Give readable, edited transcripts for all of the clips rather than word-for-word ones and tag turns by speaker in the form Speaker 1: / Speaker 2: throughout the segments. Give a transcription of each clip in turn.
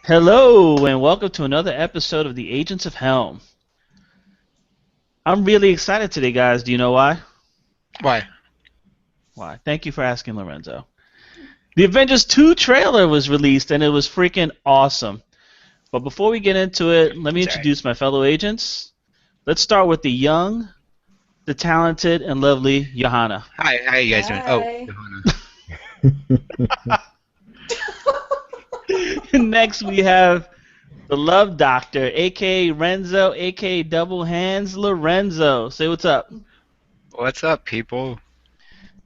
Speaker 1: Hello, and welcome to another episode of the Agents of Helm. I'm really excited today, guys. Do you know why?
Speaker 2: Why?
Speaker 1: Why? Thank you for asking, Lorenzo. The Avengers 2 trailer was released, and it was freaking awesome. But before we get into it, let me
Speaker 2: It's alright.
Speaker 1: introduce my fellow agents. Let's start with the young, the talented, and lovely Johanna.
Speaker 2: Hi, how you guys doing? Oh,
Speaker 3: Hi.
Speaker 1: Next, we have the Love Doctor, aka Renzo, aka Double Hands Lorenzo. Say what's up.
Speaker 2: what's up, people?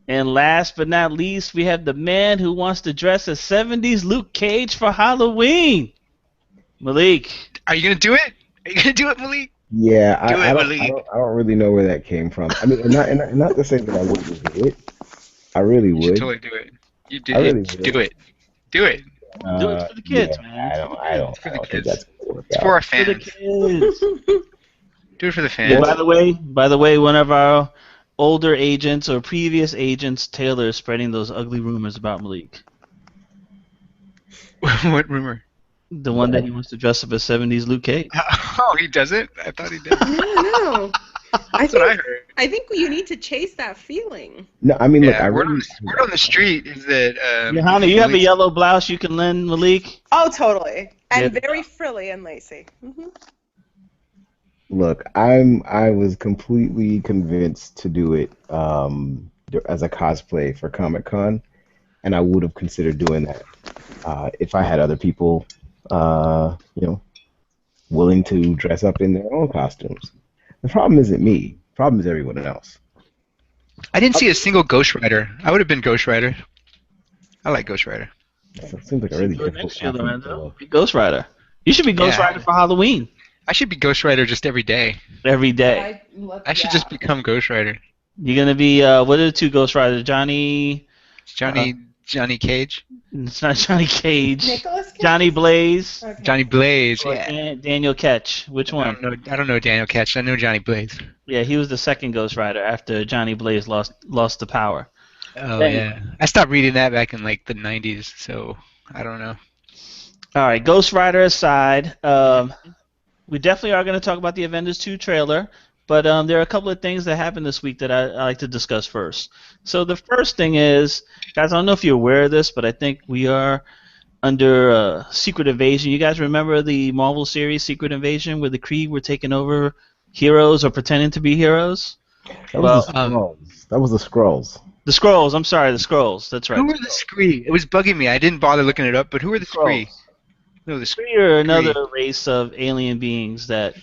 Speaker 1: And last but not least, we have the man who wants to dress as 70s Luke Cage for Halloween, Malik.
Speaker 2: Are you gonna do it? Are you gonna do it, Malik?
Speaker 4: Yeah,
Speaker 2: Do
Speaker 4: I
Speaker 2: it,
Speaker 4: don't, I
Speaker 2: Malik.
Speaker 4: don't, I don't really know where that came from. I mean, and not to say that I wouldn't do it. I really
Speaker 2: You should
Speaker 4: would.
Speaker 2: totally do it. You do,
Speaker 4: I really
Speaker 2: do
Speaker 4: would.
Speaker 2: it. Do it.
Speaker 1: Do it for the kids,
Speaker 4: Yeah,
Speaker 1: man.
Speaker 4: I don't, I don't,
Speaker 2: It's for
Speaker 4: I
Speaker 2: the
Speaker 4: don't think
Speaker 2: kids.
Speaker 4: that's gonna work
Speaker 2: It's
Speaker 4: out.
Speaker 2: for our
Speaker 1: For the
Speaker 2: fans.
Speaker 1: kids.
Speaker 2: Do it for the
Speaker 1: Yeah,
Speaker 2: fans.
Speaker 1: by the way, one of our older agents or previous agents, Taylor, is spreading those ugly rumors about Malik.
Speaker 2: What rumor?
Speaker 1: The one that he wants to dress up as 70s Luke Cage.
Speaker 2: Oh, he doesn't? I thought he did.
Speaker 3: No.
Speaker 2: That's what I heard.
Speaker 3: I think you need to chase that feeling.
Speaker 4: No, I mean, look,
Speaker 2: Yeah,
Speaker 4: I
Speaker 2: word
Speaker 4: really,
Speaker 2: on the street is that
Speaker 1: Johanna, you have a
Speaker 2: Malik's-
Speaker 1: yellow blouse you can lend Malik?
Speaker 3: Oh, totally. And
Speaker 1: Yeah.
Speaker 3: very frilly and lacy.
Speaker 4: look, I was completely convinced to do it as a cosplay for Comic Con, and I would have considered doing that if I had other people, willing to dress up in their own costumes. The problem isn't me. The problem is everyone else.
Speaker 2: I didn't see a single Ghost Rider. I would have been Ghost Rider. I like Ghost Rider.
Speaker 4: It seems like a really
Speaker 1: Do it
Speaker 4: difficult
Speaker 1: next year,
Speaker 4: costume to
Speaker 1: Lorenzo.
Speaker 4: pull.
Speaker 1: Be Ghost Rider. You should be Ghost
Speaker 2: Yeah.
Speaker 1: Rider for Halloween
Speaker 2: I should be Ghost Rider just every day.
Speaker 1: every day.
Speaker 2: I should just become Ghost Rider.
Speaker 1: You're gonna be what are the two Ghost Riders? Johnny.
Speaker 2: Johnny Cage,
Speaker 1: It's not Johnny Cage.
Speaker 3: Nicholas Cage?
Speaker 1: Johnny Blaze.
Speaker 3: Okay.
Speaker 2: Johnny Blaze.
Speaker 1: Or
Speaker 2: Yeah.
Speaker 1: Daniel Ketch. Which
Speaker 2: I
Speaker 1: one?
Speaker 2: don't know Daniel Ketch. I know Johnny Blaze.
Speaker 1: Yeah, he was the second Ghost Rider after Johnny Blaze lost the power.
Speaker 2: Oh
Speaker 1: Dang.
Speaker 2: yeah. I stopped reading that back in like the 90s, so I don't know.
Speaker 1: All right, Ghost Rider aside, we definitely are going to talk about the Avengers 2 trailer, but there are a couple of things that happened this week that I like to discuss first. So the first thing is, guys, I don't know if you're aware of this, but I think we are under Secret Invasion. You guys remember the Marvel series Secret Invasion, where the Kree were taking over heroes or pretending to be heroes?
Speaker 4: That
Speaker 1: Well,
Speaker 4: was the Skrulls. That was the Skrulls.
Speaker 1: The Skrulls. I'm sorry, the Skrulls. That's right.
Speaker 2: Who were the Scree? It was bugging me. I didn't bother looking it up, but who were the Scree?
Speaker 1: Skrulls.
Speaker 2: No, the
Speaker 1: Kree are another race of alien beings that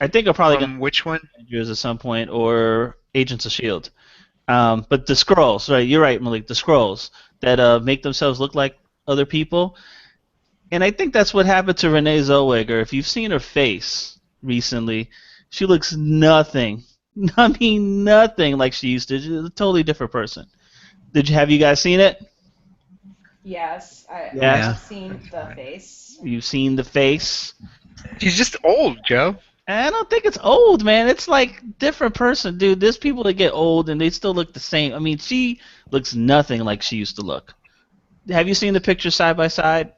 Speaker 1: I think are probably going
Speaker 2: From which one?
Speaker 1: to be Avengers at some point or Agents of S.H.I.E.L.D. But the Skrulls, right? You're right, Malik. The Skrulls that make themselves look like other people. And I think that's what happened to Renee Zellweger. If you've seen her face recently, she looks nothing. I mean, nothing like she used to. She's a totally different person. Have you guys seen it?
Speaker 3: Yes, I
Speaker 1: Yeah.
Speaker 3: have seen the face.
Speaker 1: You've seen the face.
Speaker 2: She's just old, Joe.
Speaker 1: I don't think it's old, man. It's like different person, dude. There's people that get old and they still look the same. I mean, she looks nothing like she used to look. Have you seen the picture side by side?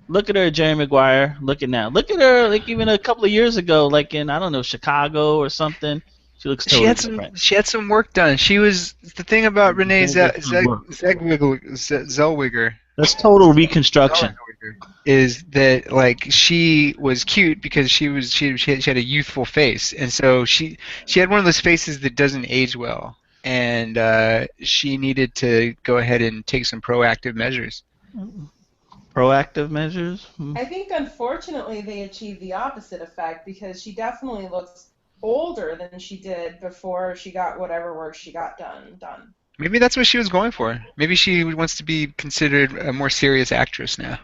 Speaker 1: Look at her, Jerry Maguire. Look at now. Look at her, like even a couple of years ago, like in I don't know Chicago or something. She looks totally different.
Speaker 2: She had some work done. She was the thing about Renee Zellweger.
Speaker 1: That's total reconstruction.
Speaker 2: Is that like she was cute because she had a youthful face, and so she had one of those faces that doesn't age well, and she needed to go ahead and take some proactive measures.
Speaker 1: Proactive measures.
Speaker 3: I think, unfortunately, they achieved the opposite effect because she definitely looks older than she did before she got whatever work she got done.
Speaker 2: Maybe that's what she was going for. Maybe she wants to be considered a more serious actress now.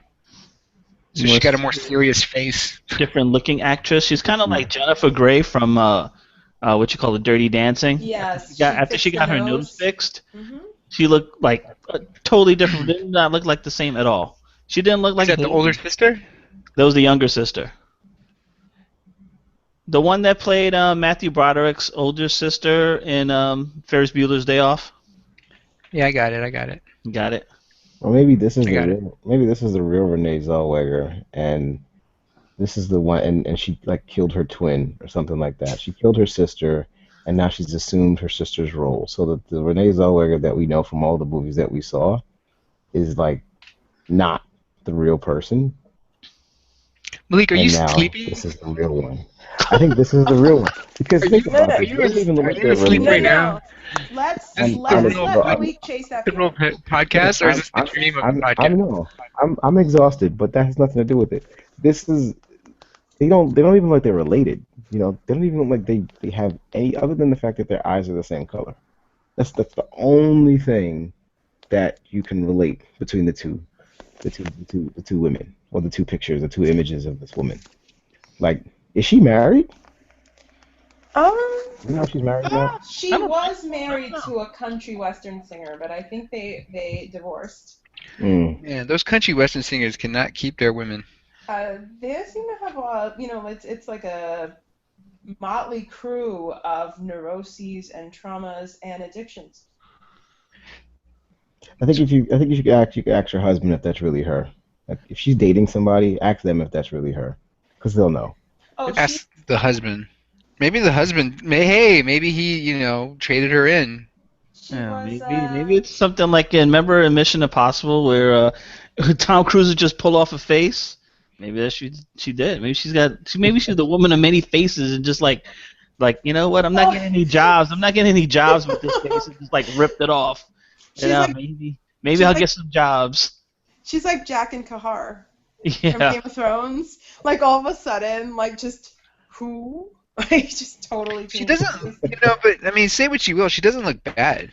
Speaker 2: So she got a more serious face.
Speaker 1: Different looking actress. She's kind of like Jennifer Grey from what you call it, Dirty Dancing.
Speaker 3: Yes.
Speaker 1: After she
Speaker 3: fixed
Speaker 1: got
Speaker 3: the
Speaker 1: her nose fixed,
Speaker 3: Mm-hmm.
Speaker 1: she looked like totally different. Did not look like the same at all. She didn't look like
Speaker 2: Is that the older sister?
Speaker 1: That was the younger sister. The one that played Matthew Broderick's older sister in Ferris Bueller's Day Off.
Speaker 2: Yeah, I got it.
Speaker 1: Got it.
Speaker 4: Or maybe this is
Speaker 2: I
Speaker 4: the
Speaker 2: got it.
Speaker 4: real. Maybe this is the real Renee Zellweger, and this is the one, and she like killed her twin or something like that. She killed her sister, and now she's assumed her sister's role. So that the Renee Zellweger that we know from all the movies that we saw is like not the real person,
Speaker 2: Malik, are you
Speaker 4: and now
Speaker 2: sleeping?
Speaker 4: this is the real one. I think this is the real one because
Speaker 2: Are
Speaker 4: think
Speaker 2: you
Speaker 3: No,
Speaker 4: about
Speaker 3: no,
Speaker 2: are
Speaker 4: this.
Speaker 2: you
Speaker 4: They don't even look
Speaker 2: are
Speaker 4: like
Speaker 2: you
Speaker 4: they're
Speaker 2: asleep
Speaker 3: no,
Speaker 2: right
Speaker 4: related.
Speaker 2: now?
Speaker 3: no. Let's
Speaker 2: This is the
Speaker 3: let's
Speaker 4: Honestly,
Speaker 2: real
Speaker 3: let
Speaker 4: bro,
Speaker 3: Malik chase that
Speaker 2: the real
Speaker 3: feeling.
Speaker 4: listen,
Speaker 2: podcast, or is this the dream of the
Speaker 4: I'm
Speaker 2: podcast?
Speaker 4: no, I'm exhausted, but that has nothing to do with it. This is they don't even look like they're related. You know, they don't even look like they have any other than the fact that their eyes are the same color. That's the only thing that you can relate between the two women, or the two pictures, the two images of this woman. Like, is she married?
Speaker 3: Um,
Speaker 4: You know she's married, Matt?
Speaker 1: I
Speaker 3: she
Speaker 1: don't think
Speaker 3: was
Speaker 1: so. I don't
Speaker 3: married
Speaker 1: know.
Speaker 3: to a country western singer, but I think they divorced.
Speaker 4: Mm.
Speaker 2: Man, those country western singers cannot keep their women.
Speaker 3: They seem to have a, it's like a motley crew of neuroses and traumas and addictions.
Speaker 4: I think you could ask your husband if that's really her. Like, if she's dating somebody, ask them if that's really her, because they'll know.
Speaker 3: Oh, she
Speaker 2: Ask the husband. Maybe the husband. Hey, maybe he, traded her in.
Speaker 3: she
Speaker 1: Yeah,
Speaker 3: was
Speaker 1: maybe it's something like remember in Mission Impossible where Tom Cruise would just pull off a face. Maybe that she did. Maybe she's the woman of many faces and just like you know what? I'm not
Speaker 3: oh
Speaker 1: getting any jobs. I'm not getting any jobs with this face and just like ripped it off. You
Speaker 3: she's
Speaker 1: know,
Speaker 3: like
Speaker 1: maybe
Speaker 3: she's
Speaker 1: I'll
Speaker 3: like
Speaker 1: get some jobs.
Speaker 3: she's like Jack and Kahar from
Speaker 1: Yeah.
Speaker 3: Game of Thrones. Like all of a sudden, like just who? Like just totally
Speaker 2: She
Speaker 3: changed
Speaker 2: doesn't,
Speaker 3: her face.
Speaker 2: but I mean, say what you will, she doesn't look bad.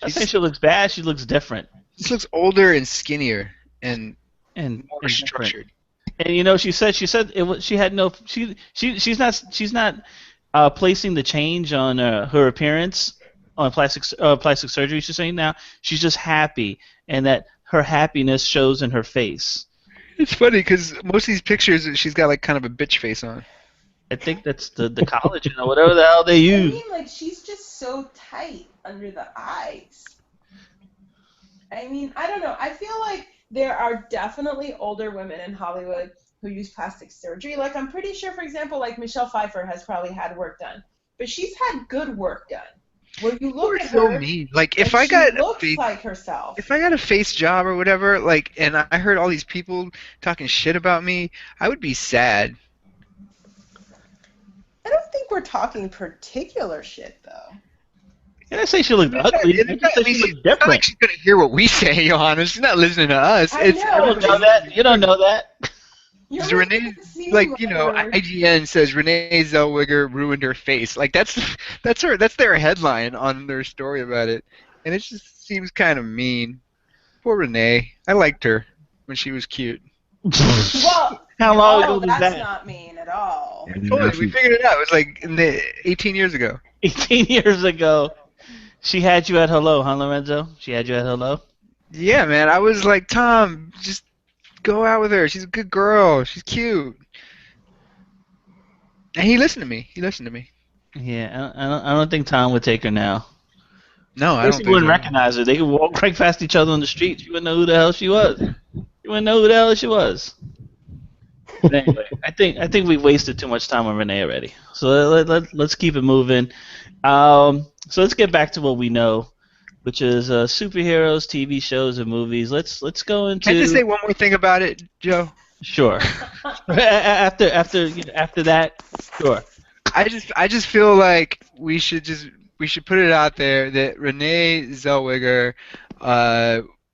Speaker 1: I
Speaker 2: She
Speaker 1: think
Speaker 2: just,
Speaker 1: she looks bad. She looks different
Speaker 2: just looks older and skinnier and more
Speaker 1: and different.
Speaker 2: structured.
Speaker 1: And she said it was she had no she's not placing the change on her appearance on plastic surgery. She's saying now she's just happy, and that her happiness shows in her face.
Speaker 2: It's funny because most of these pictures, she's got like kind of a bitch face on.
Speaker 1: I think that's the collagen or whatever the hell they
Speaker 3: I
Speaker 1: use.
Speaker 3: mean, like she's just so tight under the eyes. I mean, I don't know. I feel like there are definitely older women in Hollywood who use plastic surgery. Like, I'm pretty sure, for example, like Michelle Pfeiffer has probably had work done, but she's had good work done. Where you
Speaker 2: People
Speaker 3: look
Speaker 2: are
Speaker 3: at
Speaker 2: so
Speaker 3: her
Speaker 2: mean. Like
Speaker 3: and she looks like herself.
Speaker 2: if I got a face job or whatever, like, and I heard all these people talking shit about me, I would be sad.
Speaker 3: I don't think we're talking particular shit, though.
Speaker 1: And I say she looked ugly. I just
Speaker 2: I
Speaker 1: say
Speaker 2: mean,
Speaker 1: she looked
Speaker 2: it's not like
Speaker 1: different.
Speaker 2: she's gonna hear what we say, Johanna. She's not listening to us.
Speaker 3: I
Speaker 2: It's
Speaker 1: You
Speaker 3: know,
Speaker 1: don't
Speaker 3: but
Speaker 1: know that. You don't know that.
Speaker 3: you're
Speaker 2: it's
Speaker 3: making
Speaker 2: Renee.
Speaker 3: it seem
Speaker 2: Like,
Speaker 3: like we're.
Speaker 2: IGN says Renee Zellweger ruined her face. Like that's their headline on their story about it, and it just seems kind of mean. Poor Renee. I liked her when she was cute.
Speaker 3: Well,
Speaker 1: How long
Speaker 3: oh,
Speaker 1: ago was
Speaker 3: that's
Speaker 1: that?
Speaker 3: not mean at all.
Speaker 4: And now
Speaker 2: Totally, we
Speaker 4: she,
Speaker 2: figured it out. It was like 18 years ago.
Speaker 1: 18 years ago. She had you at hello, huh, Lorenzo? She had you at hello?
Speaker 2: Yeah, man. I was like, Tom, just go out with her. She's a good girl. She's cute. And he listened to me. He listened to me.
Speaker 1: Yeah, I don't think Tom would take her now.
Speaker 2: No, I
Speaker 1: First,
Speaker 2: don't
Speaker 1: he
Speaker 2: think
Speaker 1: wouldn't
Speaker 2: so.
Speaker 1: recognize her. They could walk right past each other on the street. You wouldn't know who the hell she was. You wouldn't know who the hell she was. But anyway, I think we wasted too much time on Renee already. So let's keep it moving. So let's get back to what we know, which is superheroes, TV shows, and movies. Let's go
Speaker 2: Can I just
Speaker 1: into
Speaker 2: say one more thing about it, Joe?
Speaker 1: sure. After that, sure.
Speaker 2: I just feel like we should put it out there that Renee Zellweger,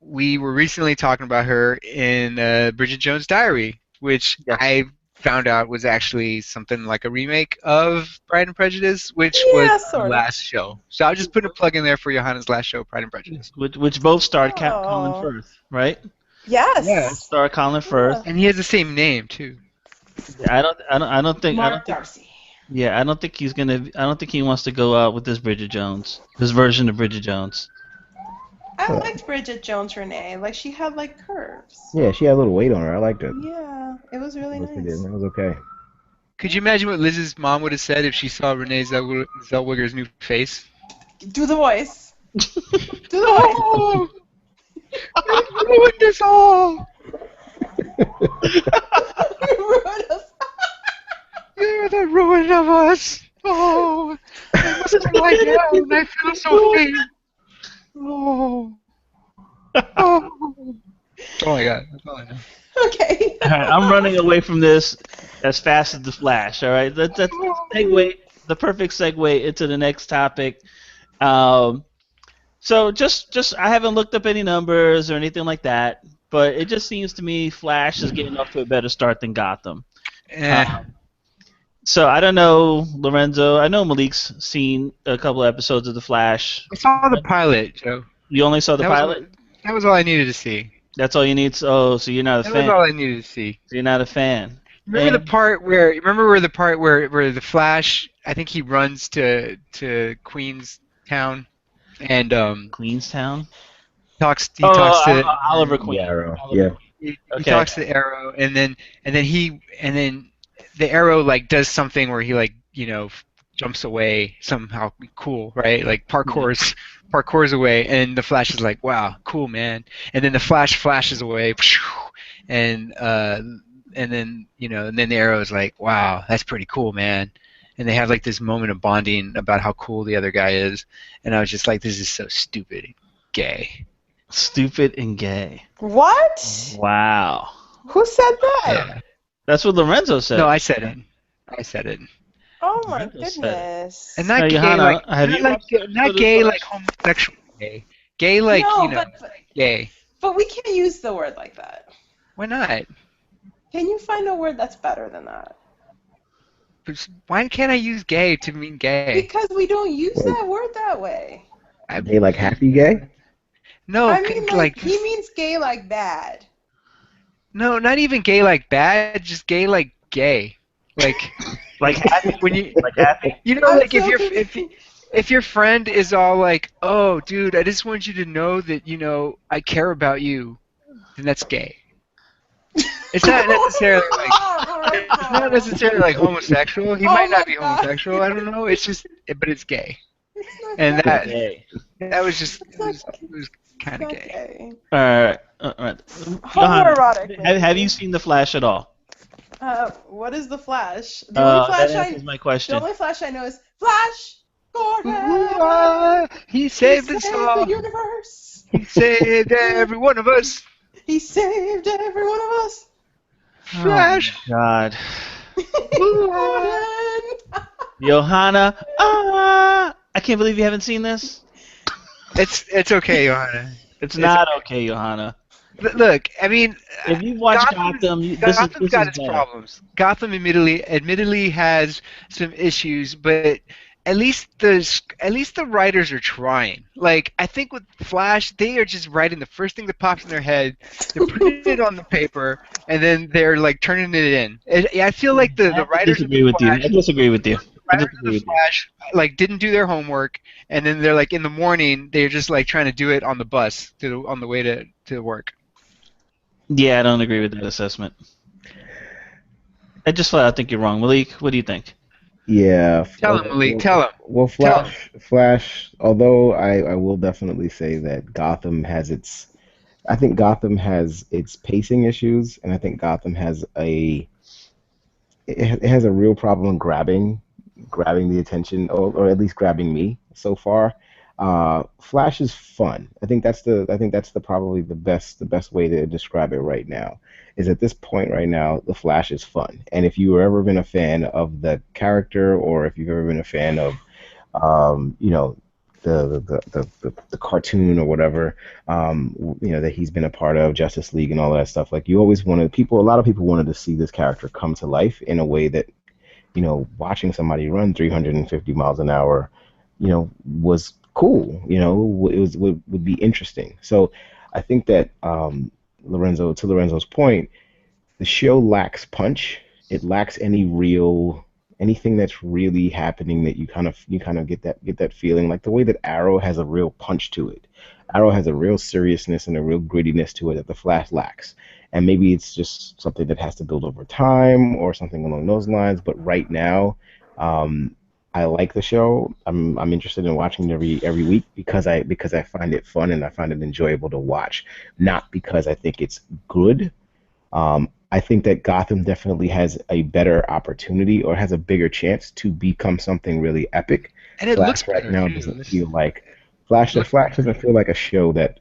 Speaker 2: we were recently talking about her in Bridget Jones' Diary, which
Speaker 1: Yes.
Speaker 2: I found out was actually something like a remake of Pride and Prejudice, which
Speaker 3: Yeah,
Speaker 2: was the
Speaker 3: sort of.
Speaker 2: last show. So I'll just put a plug in there for Johanna's last show, Pride and Prejudice.
Speaker 1: Which both starred Colin
Speaker 3: Oh.
Speaker 1: Firth, right?
Speaker 3: Yes.
Speaker 2: Yes.
Speaker 1: Starred Colin Firth.
Speaker 2: And he has the same name too.
Speaker 3: Mark Darcy.
Speaker 1: Yeah, I don't think he's gonna. I don't think he wants to go out with this Bridget Jones, his version of Bridget Jones.
Speaker 3: I liked Bridget Jones Renee. Like she had like curves.
Speaker 4: yeah, she had a little weight on her. I liked it.
Speaker 3: Yeah, it was really
Speaker 4: Yes, she did.
Speaker 3: nice.
Speaker 4: That was okay.
Speaker 2: Could you imagine what Liz's mom would have said if she saw Renee Zellweger's new face?
Speaker 3: Do the voice. Do the voice.
Speaker 2: ruined us all.
Speaker 3: You ruined us.
Speaker 2: You're the ruin of us. Oh, I must have lie down. I feel so faint. Oh, oh. Oh my God, that's all I know.
Speaker 3: Okay.
Speaker 1: All right, I'm running away from this as fast as the Flash. All right, that's segue, the perfect segue into the next topic. Um, so just I haven't looked up any numbers or anything like that, but it just seems to me Flash is getting off to a better start than Gotham.
Speaker 2: Eh.
Speaker 1: Um, so I don't know, Lorenzo. I know Malik's seen a couple episodes of the Flash.
Speaker 2: I saw the pilot, Joe.
Speaker 1: You only saw the
Speaker 2: That was
Speaker 1: pilot.
Speaker 2: that was all I needed to see.
Speaker 1: That's all you need. Oh, so you're not a
Speaker 2: That was
Speaker 1: fan.
Speaker 2: all I needed to see.
Speaker 1: So you're not a fan.
Speaker 2: Remember the
Speaker 1: And
Speaker 2: part where? Remember where the part where the Flash? I think he runs to Queenstown and
Speaker 1: Queenstown.
Speaker 2: he talks
Speaker 1: Oh,
Speaker 2: to
Speaker 1: Oliver
Speaker 4: The
Speaker 1: Queen.
Speaker 4: Arrow.
Speaker 1: Oliver
Speaker 4: Yeah.
Speaker 1: Queen.
Speaker 2: he
Speaker 1: Okay.
Speaker 2: talks to the Arrow, and then the Arrow like does something where he like jumps away somehow cool, right? Like parkours away, and the Flash is like, wow, cool, man. And then the Flash flashes away, and and then the Arrow is like, wow, that's pretty cool, man. And they have like this moment of bonding about how cool the other guy is, and I was just like, this is so stupid, gay.
Speaker 1: Stupid and gay.
Speaker 3: What?
Speaker 1: Wow.
Speaker 3: Who said that?
Speaker 2: Yeah.
Speaker 1: That's what Lorenzo said.
Speaker 2: No, I said it. I said it.
Speaker 3: Oh my
Speaker 1: Lorenzo said it.
Speaker 3: goodness.
Speaker 2: And
Speaker 1: Now,
Speaker 2: not gay
Speaker 1: Johanna,
Speaker 2: like
Speaker 1: have
Speaker 2: not
Speaker 1: you
Speaker 2: like
Speaker 1: watched the
Speaker 2: not
Speaker 1: episode of
Speaker 2: gay
Speaker 1: Flash?
Speaker 2: like homosexual gay. Gay like
Speaker 3: No, but
Speaker 2: gay.
Speaker 3: we can't use the word like that.
Speaker 2: Why not?
Speaker 3: Can you find a word that's better than that?
Speaker 2: Why can't I use gay to mean gay?
Speaker 3: Because we don't use
Speaker 4: Well,
Speaker 3: that word that way.
Speaker 4: Gay like happy gay?
Speaker 2: No,
Speaker 3: I mean, like, he means gay like bad.
Speaker 2: no, not even gay like bad, just gay like gay. Like
Speaker 1: Like happy?
Speaker 2: when you
Speaker 1: Like happy?
Speaker 3: I'm
Speaker 2: like
Speaker 3: so
Speaker 2: if your friend is all like, "Oh, dude, I just want you to know that, I care about you." Then that's gay. It's not necessarily like it's not necessarily like homosexual. He
Speaker 3: Oh
Speaker 2: might not
Speaker 3: my
Speaker 2: be
Speaker 3: God.
Speaker 2: homosexual. I don't know. It's just, but it's gay,
Speaker 3: It's not
Speaker 2: and
Speaker 3: gay.
Speaker 2: that was just
Speaker 3: It's not
Speaker 2: it was kind
Speaker 3: It's
Speaker 2: of
Speaker 3: not
Speaker 2: gay.
Speaker 3: gay.
Speaker 1: All right. All right.
Speaker 3: Homoerotic,
Speaker 1: Have
Speaker 3: maybe.
Speaker 1: you seen the Flash at all?
Speaker 3: What is the Flash? The only
Speaker 1: That
Speaker 3: Flash
Speaker 1: answers my question.
Speaker 3: the only Flash I know is Flash Gordon.
Speaker 2: He saved
Speaker 3: He
Speaker 2: us
Speaker 3: saved
Speaker 2: all.
Speaker 3: the universe.
Speaker 2: He saved every one of us.
Speaker 3: He saved every one of us.
Speaker 2: Flash.
Speaker 1: Oh, God.
Speaker 3: Gordon.
Speaker 1: Johanna. I can't believe you haven't seen this.
Speaker 2: It's okay, Johanna.
Speaker 1: It's not okay, Johanna.
Speaker 2: Look, I mean,
Speaker 1: If you watch
Speaker 2: Gotham's,
Speaker 1: Gotham, this
Speaker 2: Gotham's
Speaker 1: is
Speaker 2: got its
Speaker 1: better.
Speaker 2: problems. Gotham admittedly has some issues, but at least the writers are trying. Like, I think with Flash, they are just writing the first thing that pops in their head, they're putting it on the paper, and then they're like turning it in. I feel like the
Speaker 1: I
Speaker 2: writers of the
Speaker 1: disagree with you.
Speaker 2: Flash,
Speaker 1: I disagree with you. I
Speaker 2: writers of
Speaker 1: disagree
Speaker 2: the
Speaker 1: with you.
Speaker 2: Flash like didn't do their homework, and then they're like in the morning they're just like trying to do it on the bus on the way to work.
Speaker 1: Yeah, I don't agree with that assessment. I just flat out think you're wrong. Malik, what do you think?
Speaker 4: Yeah.
Speaker 2: Tell him, Malik. Tell him.
Speaker 4: Well,
Speaker 2: Tell him.
Speaker 4: Flash. Although I will definitely say that Gotham has its. I think Gotham has its pacing issues, and I think Gotham has it has a real problem grabbing the attention, or at least grabbing me so far. Flash is fun. I think that's the probably the best way to describe it right now. Is at this point right now, the Flash is fun. And if you've ever been a fan of the character, or if you've ever been a fan of, the cartoon or whatever, that he's been a part of, Justice League and all that stuff. Like you always wanted a lot of people wanted to see this character come to life in a way that, watching somebody run 350 miles an hour, was cool. Would be interesting. So I think that to Lorenzo's point, the show lacks punch. It lacks anything that's really happening that you kind of get that feeling, like the way that Arrow has a real punch to it. Arrow has a real seriousness and a real grittiness to it that the Flash lacks. And maybe it's just something that has to build over time or something along those lines. But right now, um, I like the show. I'm interested in watching it every week because I find it fun and I find it enjoyable to watch, not because I think it's good. I think that Gotham definitely has a better opportunity or has a bigger chance to become something really epic.
Speaker 2: And it looks
Speaker 4: Flash right
Speaker 2: better
Speaker 4: now
Speaker 2: too.
Speaker 4: doesn't feel like Flash. The
Speaker 2: Look,
Speaker 4: Flash doesn't feel like a show that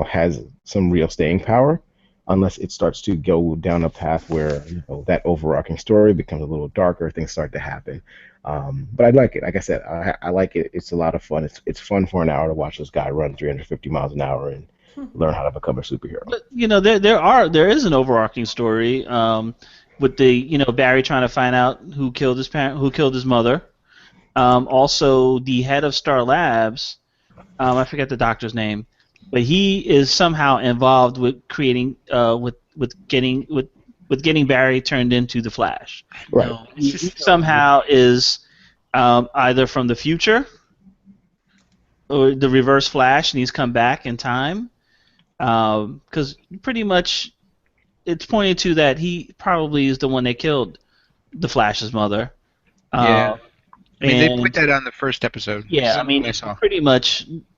Speaker 4: has some real staying power, unless it starts to go down a path where that overarching story becomes a little darker. Things start to happen. But I like it. Like I said, I like it. It's a lot of fun. It's fun for an hour to watch this guy run 350 miles an hour and learn how to become a superhero.
Speaker 1: But there is an overarching story with the Barry trying to find out who killed his mother. Also, the head of Star Labs, I forget the doctor's name, but he is somehow involved with creating with getting Barry turned into the Flash.
Speaker 4: Right.
Speaker 2: no, it's
Speaker 1: He
Speaker 2: just
Speaker 1: somehow is either from the future or the Reverse Flash, and he's come back in time. Because pretty much it's pointed to that he probably is the one that killed the Flash's mother.
Speaker 2: yeah.
Speaker 1: Uh,
Speaker 2: I mean, they put
Speaker 1: and
Speaker 2: that on the first episode.
Speaker 1: yeah, I
Speaker 2: Something
Speaker 1: mean,
Speaker 2: I saw.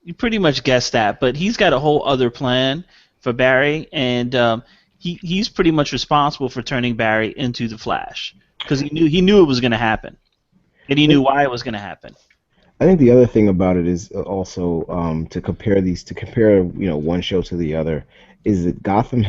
Speaker 1: you pretty much guessed that, but he's got a whole other plan for Barry, and he's pretty much responsible for turning Barry into the Flash because he knew it was going to happen, and he knew why it was going to happen.
Speaker 4: I think the other thing about it is also to compare one show to the other is that Gotham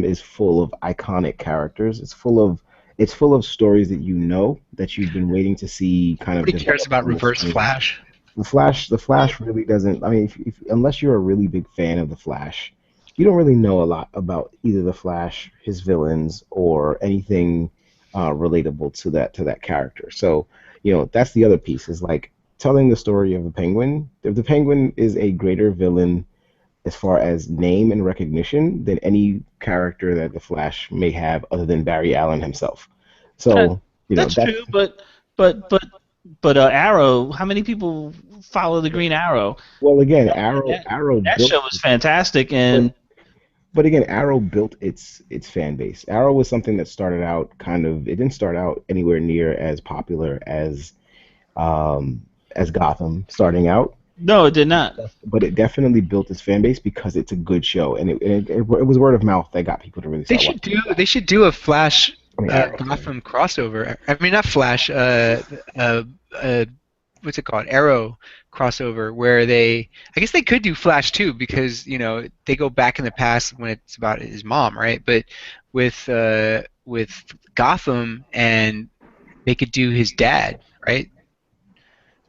Speaker 4: is full of iconic characters. It's full of stories that that you've been waiting to see kind of
Speaker 2: Nobody cares
Speaker 4: develop
Speaker 2: about
Speaker 4: on the
Speaker 2: Reverse
Speaker 4: screen.
Speaker 2: Flash.
Speaker 4: The Flash really doesn't. I mean, if unless you're a really big fan of the Flash, you don't really know a lot about either the Flash, his villains, or anything relatable to that character. So, that's the other piece is like telling the story of the Penguin. If the Penguin is a greater villain as far as name and recognition than any character that the Flash may have, other than Barry Allen himself.
Speaker 1: That,
Speaker 4: So,
Speaker 1: that's
Speaker 4: that's
Speaker 1: true, but but but Arrow. How many people follow the Green Arrow?
Speaker 4: well again,
Speaker 1: And
Speaker 4: Arrow
Speaker 1: that
Speaker 4: built.
Speaker 1: show was fantastic,
Speaker 4: But
Speaker 1: and
Speaker 4: But again, Arrow built its fan base. Arrow was something that started out kind of. It didn't start out anywhere near as popular as Gotham starting out,
Speaker 1: no, it did not.
Speaker 4: but it definitely built its fan base because it's a good show, and it was word of mouth that got people to really
Speaker 2: They
Speaker 4: start
Speaker 2: should
Speaker 4: watching.
Speaker 2: do a Flash
Speaker 4: I mean, Arrow.
Speaker 2: Gotham crossover. I mean, not Flash. Uh, what's it called? Arrow crossover, where I guess they could do Flash too, because they go back in the past when it's about his mom, right? But with Gotham, and they could do his dad, right?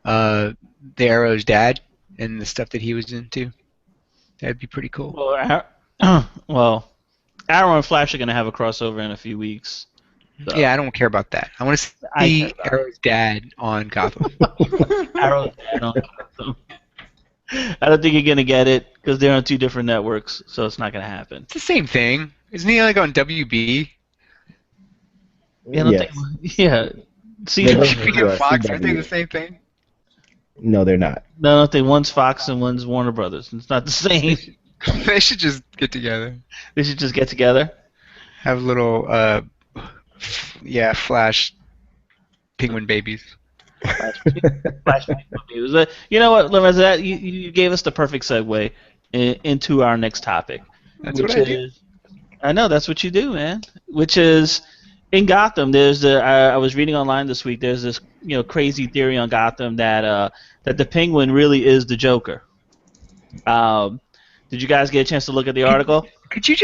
Speaker 2: Uh, the Arrow's dad and the stuff that he was into. That'd be pretty cool.
Speaker 1: Well, well, Arrow and Flash are gonna have a crossover in a few weeks. So
Speaker 2: Yeah, I don't care about that. I want to
Speaker 1: I care
Speaker 2: see
Speaker 1: about
Speaker 2: Arrow's dad on Gotham.
Speaker 1: Arrow's dad on Gotham. I don't think you're gonna get it because they're on two different networks, so it's not gonna happen.
Speaker 2: It's the same thing. Isn't he like on WB?
Speaker 1: Yeah, I don't think.
Speaker 4: Yes.
Speaker 1: Yeah, see,
Speaker 4: They're
Speaker 1: no,
Speaker 4: both
Speaker 2: WB and Fox, aren't they
Speaker 4: CW.
Speaker 2: the same thing?
Speaker 4: No, they're not.
Speaker 1: I don't think one's Fox and one's Warner Brothers. It's not the same.
Speaker 2: They should just get together.
Speaker 1: They should just get together.
Speaker 2: Have little, Flash penguin babies.
Speaker 1: Flash reviews. You know what, Lorenzo? You gave us the perfect segue into our next topic,
Speaker 2: That's
Speaker 1: which
Speaker 2: what I do.
Speaker 1: is I know that's what you do, man. Which is in Gotham. I was reading online this week. There's this crazy theory on Gotham that the Penguin really is the Joker. Did you guys get a chance to look at the article?
Speaker 2: Could you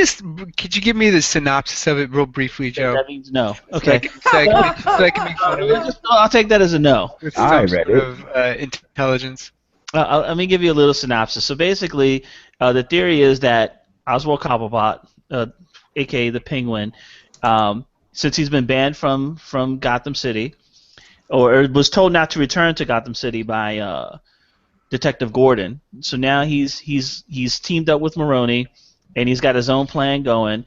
Speaker 2: give me the synopsis of it real briefly, Joe?
Speaker 1: That means no.
Speaker 2: So
Speaker 1: Okay.
Speaker 2: I can make fun of it
Speaker 1: I'll take that as a no.
Speaker 2: with
Speaker 4: I
Speaker 2: some
Speaker 4: read
Speaker 2: sort
Speaker 4: it.
Speaker 2: of intelligence.
Speaker 1: Let me give you a little synopsis. So basically, the theory is that Oswald Cobblepot, aka the Penguin, since he's been banned from Gotham City, or was told not to return to Gotham City by Detective Gordon, so now he's teamed up with Maroni, and he's got his own plan going.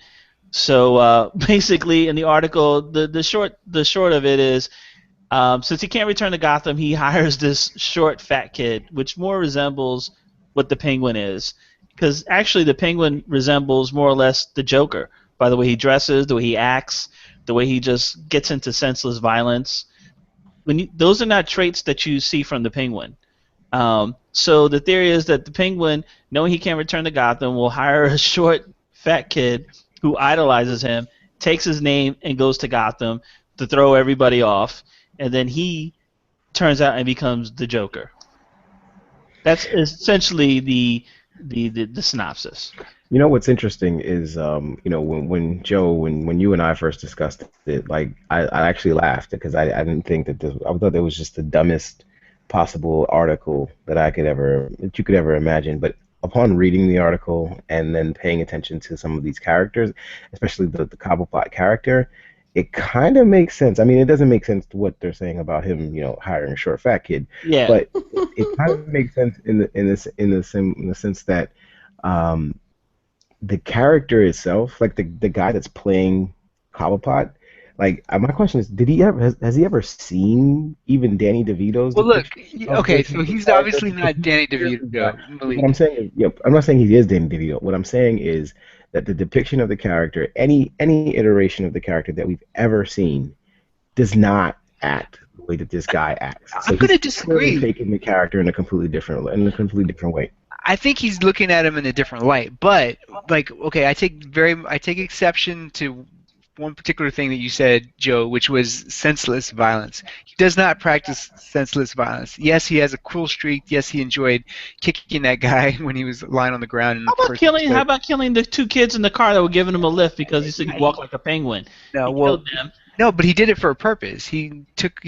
Speaker 1: So basically, in the article, the short of it is, since he can't return to Gotham, he hires this short, fat kid, which more resembles what the Penguin is. Because actually, the Penguin resembles more or less the Joker by the way he dresses, the way he acts, the way he just gets into senseless violence. those are not traits that you see from the Penguin. So the theory is that the Penguin, knowing he can't return to Gotham, will hire a short, fat kid who idolizes him, takes his name, and goes to Gotham to throw everybody off, and then he turns out and becomes the Joker. That's essentially the synopsis.
Speaker 4: You know what's interesting is, when Joe, when you and I first discussed it, like I actually laughed because I didn't think that this. I thought it was just the dumbest possible article that you could ever imagine. But upon reading the article and then paying attention to some of these characters, especially the Cobblepot character, it kind of makes sense. I mean, it doesn't make sense to what they're saying about him, hiring a short fat kid,
Speaker 1: Yeah.
Speaker 4: but it kind of makes sense in the sense that. Um, the character itself, like the guy that's playing Cobblepot, like my question is, did he ever has he ever seen even Danny DeVito's
Speaker 2: Well, look,
Speaker 4: depiction of
Speaker 2: okay,
Speaker 4: this
Speaker 2: so he's
Speaker 4: character?
Speaker 2: obviously
Speaker 4: Because
Speaker 2: not Danny
Speaker 4: here's the guy.
Speaker 2: DeVito,
Speaker 4: What I'm
Speaker 2: Malik.
Speaker 4: saying is, yep, I'm not saying he is Danny DeVito. What I'm saying is that the depiction of the character, any iteration of the character that we've ever seen, does not act the way that this guy acts. So
Speaker 2: I'm going to
Speaker 4: he's clearly
Speaker 2: disagree.
Speaker 4: taking the character in a completely different way.
Speaker 2: I think he's looking at him in a different light. But like, okay, I take exception to one particular thing that you said, Joe, which was senseless violence. He does not practice senseless violence. Yes, he has a cruel streak. Yes, he enjoyed kicking that guy when he was lying on the ground in
Speaker 1: How
Speaker 2: the
Speaker 1: about
Speaker 2: first
Speaker 1: killing? How
Speaker 2: episode.
Speaker 1: about killing the two kids in the car that were giving him a lift because he said he walked like a penguin?
Speaker 2: No,
Speaker 1: He
Speaker 2: well,
Speaker 1: killed them.
Speaker 2: no, but he did it for a purpose. He took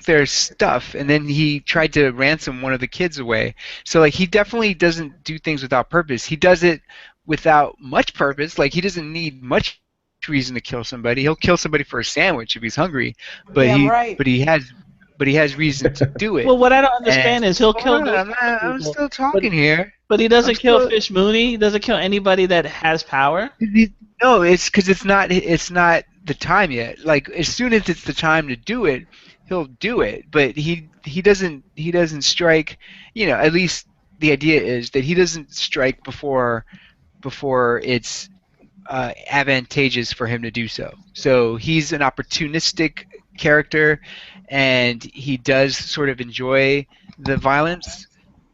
Speaker 2: their stuff and then he tried to ransom one of the kids away. So like he definitely doesn't do things without purpose. He does it without much purpose. Like he doesn't need much reason to kill somebody. He'll kill somebody for a sandwich if he's hungry, but
Speaker 3: Damn
Speaker 2: he
Speaker 3: right.
Speaker 2: but he has but he has reason to do it.
Speaker 1: Well, what I don't
Speaker 2: And
Speaker 1: understand is he'll kill
Speaker 2: hold
Speaker 1: those
Speaker 2: on,
Speaker 1: other
Speaker 2: I'm
Speaker 1: people,
Speaker 2: still
Speaker 1: but
Speaker 2: talking here.
Speaker 1: but he
Speaker 2: I'm
Speaker 1: doesn't kill
Speaker 2: still
Speaker 1: Fish Mooney. He doesn't kill anybody that has power.
Speaker 2: No, it's because it's not the time yet. Like as soon as it's the time to do it, he'll do it. But he doesn't strike. At least the idea is that he doesn't strike before it's advantageous for him to do so. So he's an opportunistic character, and he does sort of enjoy the violence.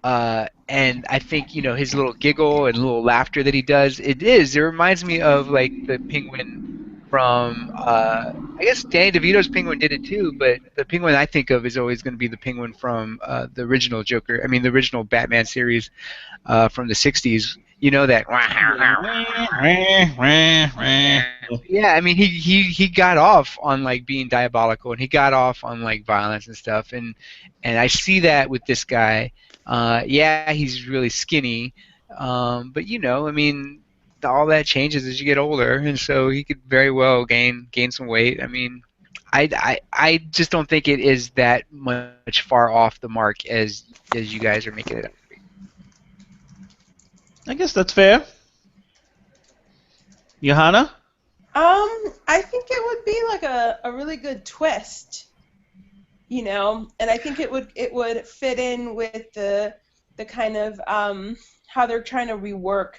Speaker 2: And I think his little giggle and little laughter that he does. It reminds me of like the Penguin from I guess Danny DeVito's Penguin did it too, but the Penguin I think of is always going to be the Penguin from the original Joker. I mean the original Batman series from the '60s. You know that. Yeah, I mean he got off on like being diabolical and he got off on like violence and stuff and I see that with this guy. Yeah, he's really skinny, but I mean all that changes as you get older, and so he could very well gain some weight. I mean, I just don't think it is that much far off the mark as you guys are making it up.
Speaker 1: I guess that's fair. Johanna?
Speaker 3: I think it would be like a really good twist, and I think it would fit in with the kind of how they're trying to rework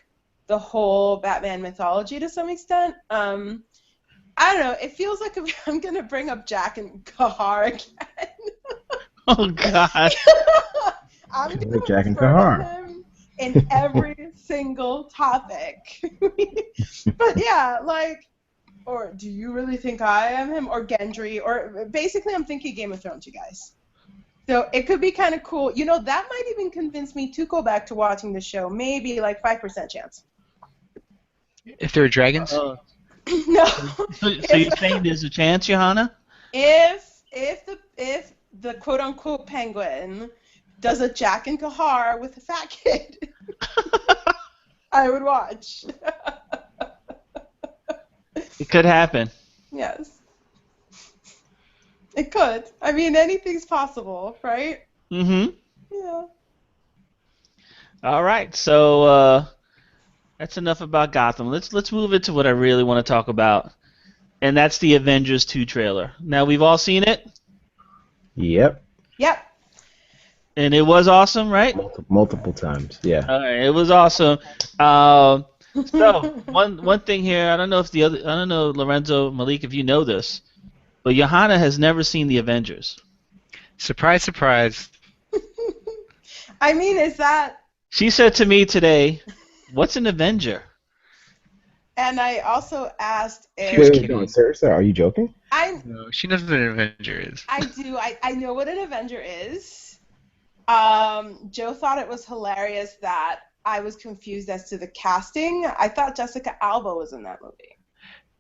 Speaker 3: the whole Batman mythology to some extent. I don't know. It feels like I'm gonna bring up Jack and Kahar again.
Speaker 1: Oh God.
Speaker 3: I'm
Speaker 4: Like
Speaker 3: gonna
Speaker 4: Jack and
Speaker 3: refer to
Speaker 4: Kahar.
Speaker 3: him in every single topic. But yeah, like, or do you really think I am him, or Gendry, or basically I'm thinking Game of Thrones, you guys. So it could be kind of cool. That might even convince me to go back to watching the show. Maybe like 5% chance.
Speaker 2: If there are dragons,
Speaker 3: No.
Speaker 1: So you're saying there's a chance, Johanna?
Speaker 3: If the quote unquote penguin does a Jack and Kahar with a fat kid, I would watch.
Speaker 1: It could happen.
Speaker 3: Yes. It could. I mean, anything's possible, right?
Speaker 1: Mm-hmm.
Speaker 3: Yeah.
Speaker 1: All right. So that's enough about Gotham. Let's move into what I really want to talk about, and that's the Avengers 2 trailer. Now we've all seen it,
Speaker 4: Yep,
Speaker 3: Yep.
Speaker 1: and it was awesome, right?
Speaker 4: multiple times. Yeah.
Speaker 1: All right, it was awesome. So one thing here, I don't know Lorenzo, Malik, if you know this, but Johanna has never seen the Avengers.
Speaker 2: Surprise, surprise.
Speaker 3: I mean, is that?
Speaker 1: She said to me today, "What's an Avenger?"
Speaker 3: And I also asked
Speaker 2: She was
Speaker 3: if
Speaker 4: Wait, no,
Speaker 2: kidding.
Speaker 4: seriously, are you joking?
Speaker 3: I
Speaker 2: No, she knows what an Avenger is.
Speaker 3: I do I know what an Avenger is. Joe thought it was hilarious that I was confused as to the casting. I thought Jessica Alba was in that movie.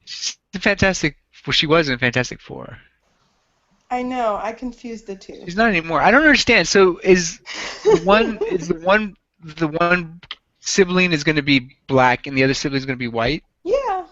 Speaker 2: She's a fantastic. Well, she was in Fantastic Four.
Speaker 3: I know, I confused the two.
Speaker 2: She's not anymore. I don't understand. So is the one sibling is going to be black and the other sibling is going to be white?
Speaker 3: Yeah.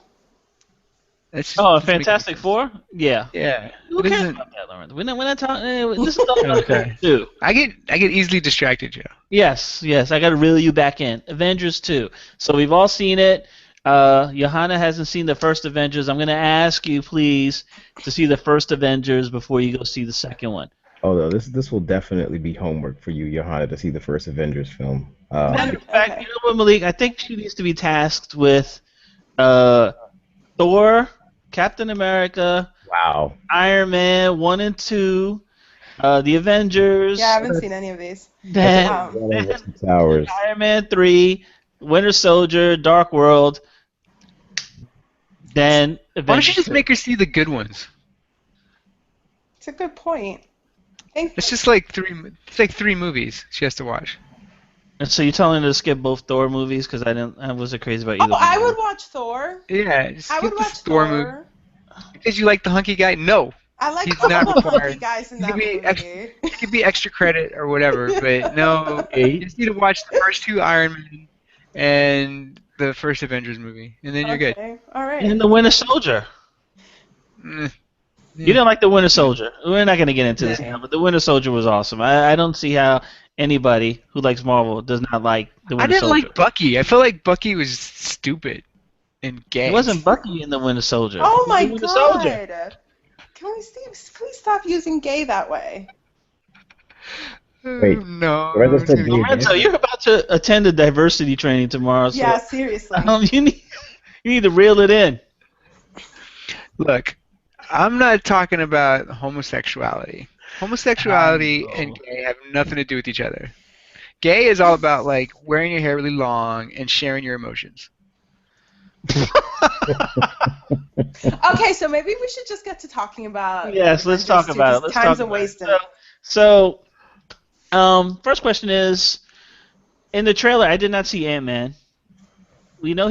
Speaker 2: That's just
Speaker 1: Oh,
Speaker 2: doesn't make any
Speaker 1: Fantastic
Speaker 2: sense.
Speaker 1: Four? Yeah.
Speaker 2: Yeah,
Speaker 1: Who
Speaker 2: it
Speaker 1: cares
Speaker 2: isn't.
Speaker 1: about that, Lauren? We're not talking. This is all
Speaker 2: Okay.
Speaker 1: too.
Speaker 2: I get easily distracted, Joe.
Speaker 1: Yes, I got to reel you back in. Avengers 2. So we've all seen it. Johanna hasn't seen the first Avengers. I'm going to ask you, please, to see the first Avengers before you go see the second one.
Speaker 4: Oh no, this will definitely be homework for you, Johanna, to see the first Avengers film.
Speaker 1: Matter
Speaker 3: And,
Speaker 1: of fact,
Speaker 3: okay.
Speaker 1: you know what, Malik? I think she needs to be tasked with uh, Thor, Captain America,
Speaker 4: Wow.
Speaker 1: Iron Man 1 and 2, the Avengers,
Speaker 3: Yeah, I haven't
Speaker 4: That's
Speaker 3: seen any of these.
Speaker 1: then,
Speaker 3: Um,
Speaker 4: one over two towers.
Speaker 1: Iron Man 3, Winter Soldier, Dark World, then
Speaker 2: Why don't you
Speaker 1: Avengers
Speaker 2: just
Speaker 1: 2.
Speaker 2: make her see the good ones?
Speaker 3: it's a good point. Thank
Speaker 2: It's just like three. It's like three movies she has to watch.
Speaker 1: And so you're telling her to skip both Thor movies because I wasn't crazy about either
Speaker 3: Oh,
Speaker 1: one.
Speaker 3: I would watch Thor.
Speaker 2: Yeah, just
Speaker 3: I
Speaker 2: skip
Speaker 3: would
Speaker 2: the
Speaker 3: watch
Speaker 2: Thor movie
Speaker 3: Thor.
Speaker 2: because you like the hunky guy. No,
Speaker 3: I like
Speaker 2: he's
Speaker 3: all
Speaker 2: not
Speaker 3: the hunky
Speaker 2: required.
Speaker 3: guys in
Speaker 2: He
Speaker 3: that
Speaker 2: could be
Speaker 3: movie.
Speaker 2: he could be extra credit or whatever, but no, you
Speaker 4: Eight.
Speaker 2: just need to watch the first two Iron Man and the first Avengers movie, and then you're good.
Speaker 3: Okay, all right.
Speaker 1: And the Winter Soldier.
Speaker 2: Mm,
Speaker 1: You
Speaker 2: yeah.
Speaker 1: didn't like the Winter Soldier. We're not going to get into this
Speaker 2: Yeah.
Speaker 1: now, but the Winter Soldier was awesome. I don't see how anybody who likes Marvel does not like the
Speaker 2: I
Speaker 1: Winter
Speaker 2: didn't
Speaker 1: Soldier.
Speaker 2: like Bucky. I felt like Bucky was stupid and gay.
Speaker 1: It wasn't Bucky in the Winter Soldier.
Speaker 3: Oh
Speaker 1: It was
Speaker 3: my
Speaker 1: the Winter Soldier.
Speaker 3: god! Can we please stop using gay that way?
Speaker 4: Wait,
Speaker 2: No,
Speaker 4: Lorenzo
Speaker 2: it's
Speaker 4: said
Speaker 2: gonna
Speaker 4: gay
Speaker 2: get
Speaker 4: again?
Speaker 1: Lorenzo,
Speaker 2: canceled.
Speaker 1: you're about to attend a diversity training tomorrow, so
Speaker 3: Yeah, seriously.
Speaker 1: you need to reel it in.
Speaker 2: Look, I'm not talking about homosexuality. Homosexuality and gay have nothing to do with each other. Gay is all about like wearing your hair really long and sharing your emotions.
Speaker 3: Okay, so maybe we should just get to talking about.
Speaker 1: Yes, let's
Speaker 3: Avengers
Speaker 1: talk
Speaker 3: 2,
Speaker 1: about it.
Speaker 3: 'cause
Speaker 1: Let's
Speaker 3: time's
Speaker 1: talk
Speaker 3: a
Speaker 1: about it.
Speaker 3: wasting.
Speaker 1: So, first question is, in the trailer, I did not see Ant-Man. We know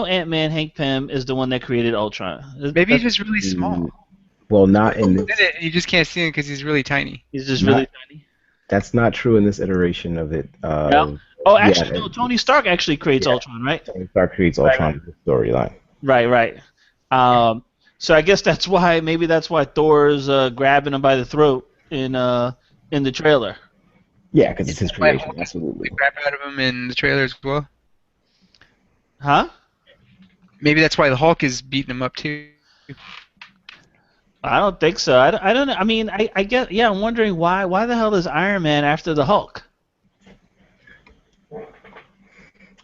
Speaker 1: Ant-Man, Hank Pym, is the one that created Ultron.
Speaker 2: Maybe he's just really small.
Speaker 4: Well, not in
Speaker 2: And
Speaker 4: this.
Speaker 2: you just can't see him because he's really tiny.
Speaker 1: He's just
Speaker 4: Not-
Speaker 1: really tiny.
Speaker 4: That's not true in this iteration of it.
Speaker 1: No? Oh, actually,
Speaker 4: yeah,
Speaker 1: no. Tony Stark actually creates
Speaker 4: yeah.
Speaker 1: Ultron, right?
Speaker 4: Tony Stark creates Ultron storyline.
Speaker 1: Right. So I guess maybe that's why Thor's grabbing him by the throat in the trailer.
Speaker 4: Yeah, because it's his
Speaker 2: Why
Speaker 4: creation.
Speaker 2: Hulk is
Speaker 4: Absolutely.
Speaker 2: the crap out of him in the trailer as well.
Speaker 1: Huh?
Speaker 2: Maybe that's why the Hulk is beating him up too.
Speaker 1: I don't think so. I don't know. I mean, I get. Yeah, I'm wondering why the hell is Iron Man after the Hulk?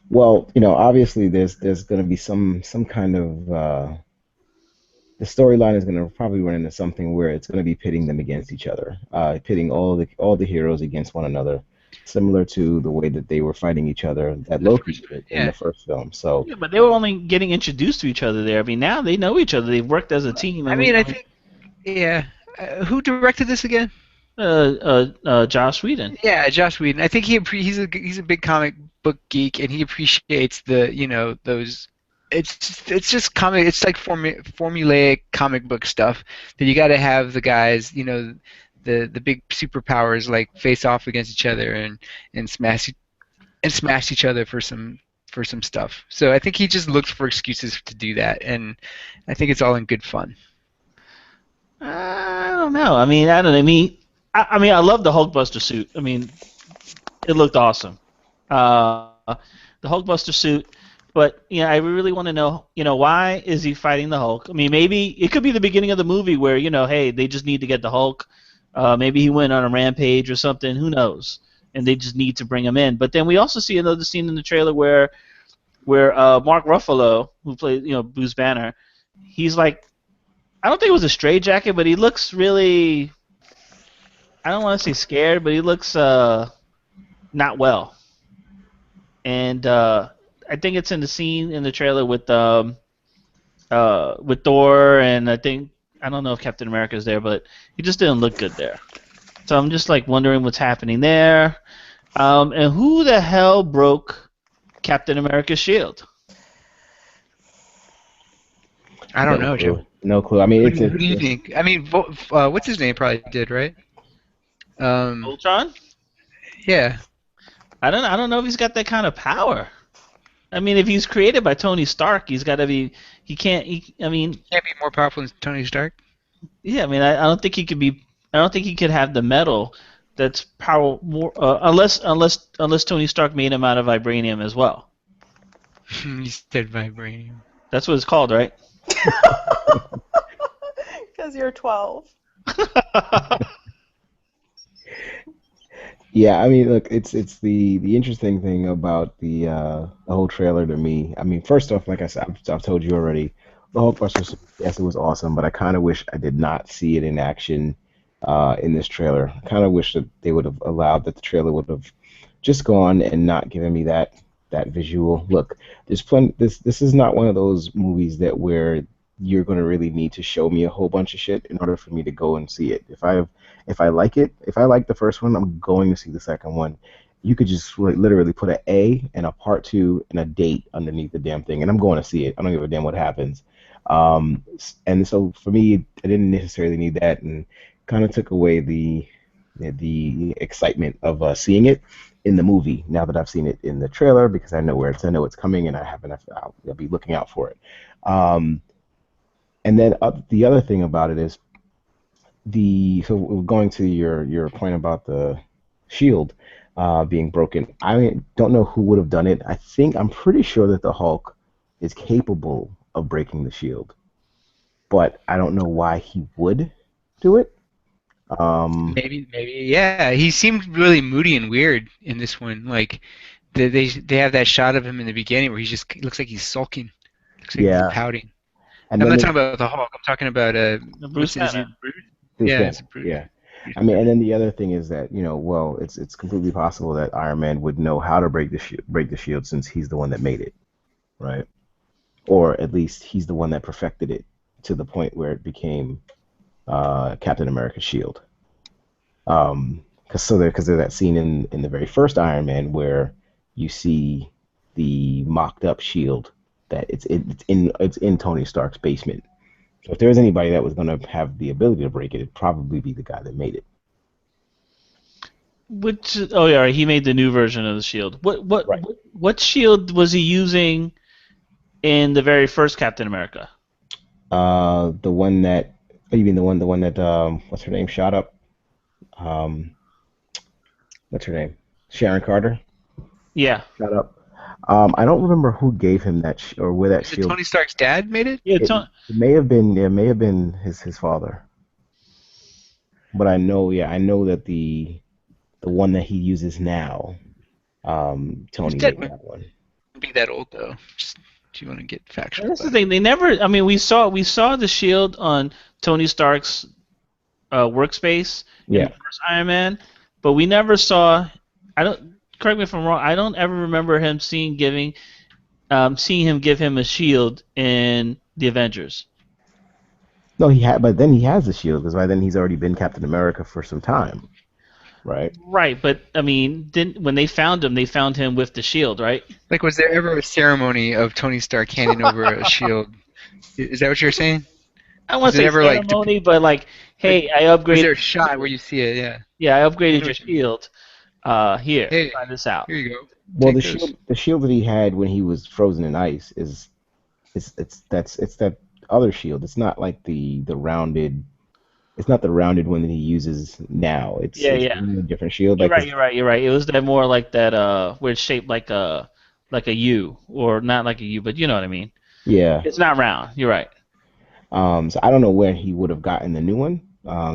Speaker 4: Well, obviously there's going to be some kind of the storyline is going to probably run into something where it's going to be pitting them against each other, pitting all the heroes against one another, similar to the way that they were fighting each other that Loki did in
Speaker 2: Yeah.
Speaker 4: the first film. So
Speaker 1: Yeah, but they were only getting introduced to each other there. I mean, now they know each other. They've worked as a team.
Speaker 2: I mean, I think, yeah. Who directed this again?
Speaker 1: Joss Whedon.
Speaker 2: Yeah, Joss Whedon. I think he's a big comic book geek, and he appreciates those. It's just comic. It's like formulaic comic book stuff that you got to have the guys, the big superpowers like face off against each other and smash each other for some stuff. So I think he just looks for excuses to do that, and I think it's all in good fun.
Speaker 1: I don't know. I mean, I love the Hulkbuster suit. I mean, it looked awesome. The Hulkbuster suit. But I really want to know, why is he fighting the Hulk? I mean, maybe it could be the beginning of the movie where, hey, they just need to get the Hulk. Maybe he went on a rampage or something. Who knows? And they just need to bring him in. But then we also see another scene in the trailer where Mark Ruffalo, who plays, Bruce Banner, he's like, I don't think it was a straitjacket, but he looks really I don't want to say scared, but he looks not well. And I think it's in the scene in the trailer with Thor, and I don't know if Captain America's there, but he just didn't look good there. So I'm just like wondering what's happening there. And who the hell broke Captain America's shield?
Speaker 2: I don't
Speaker 4: No
Speaker 2: know, Joe.
Speaker 4: clue. No clue. I mean,
Speaker 2: Who do you think? I mean, what's his name? Probably did, right? Um,
Speaker 1: Ultron?
Speaker 2: yeah.
Speaker 1: I don't know if he's got that kind of power. I mean, if he's created by Tony Stark, he's got to be. He can't. I mean,
Speaker 2: Can't be more powerful than Tony Stark.
Speaker 1: yeah. I mean, I don't think he could be. I don't think he could have the metal that's power more. Unless Tony Stark made him out of vibranium as well.
Speaker 2: He said vibranium.
Speaker 1: That's what it's called, right?
Speaker 3: Because you're 12.
Speaker 4: Yeah, I mean, look, it's the interesting thing about the whole trailer to me. I mean, first off, like I said, I've told you already, the Hulkbuster, yes, it was awesome, but I kind of wish I did not see it in action in this trailer. I kind of wish that they would have allowed that the trailer would have just gone and not given me that visual. Look, there's plenty. This is not one of those movies that where you're going to really need to show me a whole bunch of shit in order for me to go and see it. If I like it, if I like the first one, I'm going to see the second one. You could just literally put an A and a part two and a date underneath the damn thing, and I'm going to see it. I don't give a damn what happens. And so for me, I didn't necessarily need that, and kind of took away the excitement of seeing it in the movie. Now that I've seen it in the trailer, because I know it's coming, and I'll be looking out for it. Um, and then the other thing about it is so going to your point about the shield being broken. I don't know who would have done it. I'm pretty sure that the Hulk is capable of breaking the shield, but I don't know why he would do it.
Speaker 2: Maybe, yeah. He seemed really moody and weird in this one. Like they have that shot of him in the beginning where he looks like he's sulking. Looks like he's
Speaker 4: Yeah,
Speaker 2: pouting.
Speaker 4: and
Speaker 2: I'm
Speaker 4: then
Speaker 2: not talking about the Hulk. I'm talking about
Speaker 1: Bruce
Speaker 2: what's is
Speaker 1: Banner.
Speaker 2: it? Bruce?
Speaker 4: Bruce
Speaker 2: Yeah, it's
Speaker 4: Banner.
Speaker 2: Bruce.
Speaker 4: Yeah.
Speaker 2: Bruce
Speaker 4: I mean, and
Speaker 2: Banner.
Speaker 4: then the other thing is that well, it's completely possible that Iron Man would know how to break the shield since he's the one that made it, right? Or at least he's the one that perfected it to the point where it became Captain America's shield. Because there's that scene in the very first Iron Man where you see the mocked up shield that it's in Tony Stark's basement. So if there was anybody that was going to have the ability to break it, it'd probably be the guy that made it.
Speaker 1: Which oh yeah, he made the new version of the shield.
Speaker 4: Right.
Speaker 1: What shield was he using in the very first Captain America?
Speaker 4: The one that you mean the one that what's her name shot up? Um, what's her name? Sharon Carter
Speaker 1: Yeah.
Speaker 4: shot up. I don't remember who gave him that or where that
Speaker 2: Is it
Speaker 4: shield.
Speaker 2: Tony Stark's dad made it?
Speaker 1: Yeah.
Speaker 4: It, it may have been his father, but I know that the one that he uses now,
Speaker 2: His
Speaker 4: Tony
Speaker 2: dad
Speaker 4: made
Speaker 2: wouldn't
Speaker 4: that one.
Speaker 2: be that old though. Just if you want to get factual
Speaker 1: That's the
Speaker 2: about it.
Speaker 1: thing. They never. I mean, we saw the shield on Tony Stark's workspace in the
Speaker 4: Yeah.
Speaker 1: first Iron Man, but we never saw. I don't. Correct me if I'm wrong. I don't ever remember him seeing him give him a shield in the Avengers.
Speaker 4: No, but then he has the shield because by then he's already been Captain America for some time, right?
Speaker 1: Right, but I mean, didn't when they found him with the shield, right?
Speaker 2: Like, was there ever a ceremony of Tony Stark handing over a shield? Is that what you're saying?
Speaker 1: I don't want
Speaker 2: Was
Speaker 1: to
Speaker 2: it
Speaker 1: say
Speaker 2: ever like,
Speaker 1: ceremony, but like,
Speaker 2: like,
Speaker 1: hey, I
Speaker 2: was
Speaker 1: upgraded
Speaker 2: there a
Speaker 1: your
Speaker 2: shot where
Speaker 1: shield.
Speaker 2: you see it? Yeah.
Speaker 1: Yeah, I
Speaker 2: I
Speaker 1: upgraded
Speaker 2: know
Speaker 1: your
Speaker 2: what you mean.
Speaker 1: shield. Here,
Speaker 2: Hey,
Speaker 1: try this out.
Speaker 2: here you go.
Speaker 4: Well,
Speaker 2: Take this.
Speaker 4: the shield that he had when he was frozen in ice it's that other shield. It's not like the rounded. It's not the rounded one that he uses now.
Speaker 1: Yeah,
Speaker 4: It's
Speaker 1: yeah.
Speaker 4: really a different shield.
Speaker 1: You're
Speaker 4: Like
Speaker 1: right.
Speaker 4: 'cause
Speaker 1: You're right. You're right. It was that more like that. Where it's shaped like a U, or not like a U, but you know what I mean.
Speaker 4: yeah.
Speaker 1: It's not round. You're right.
Speaker 4: So I don't know where he would have gotten the new one.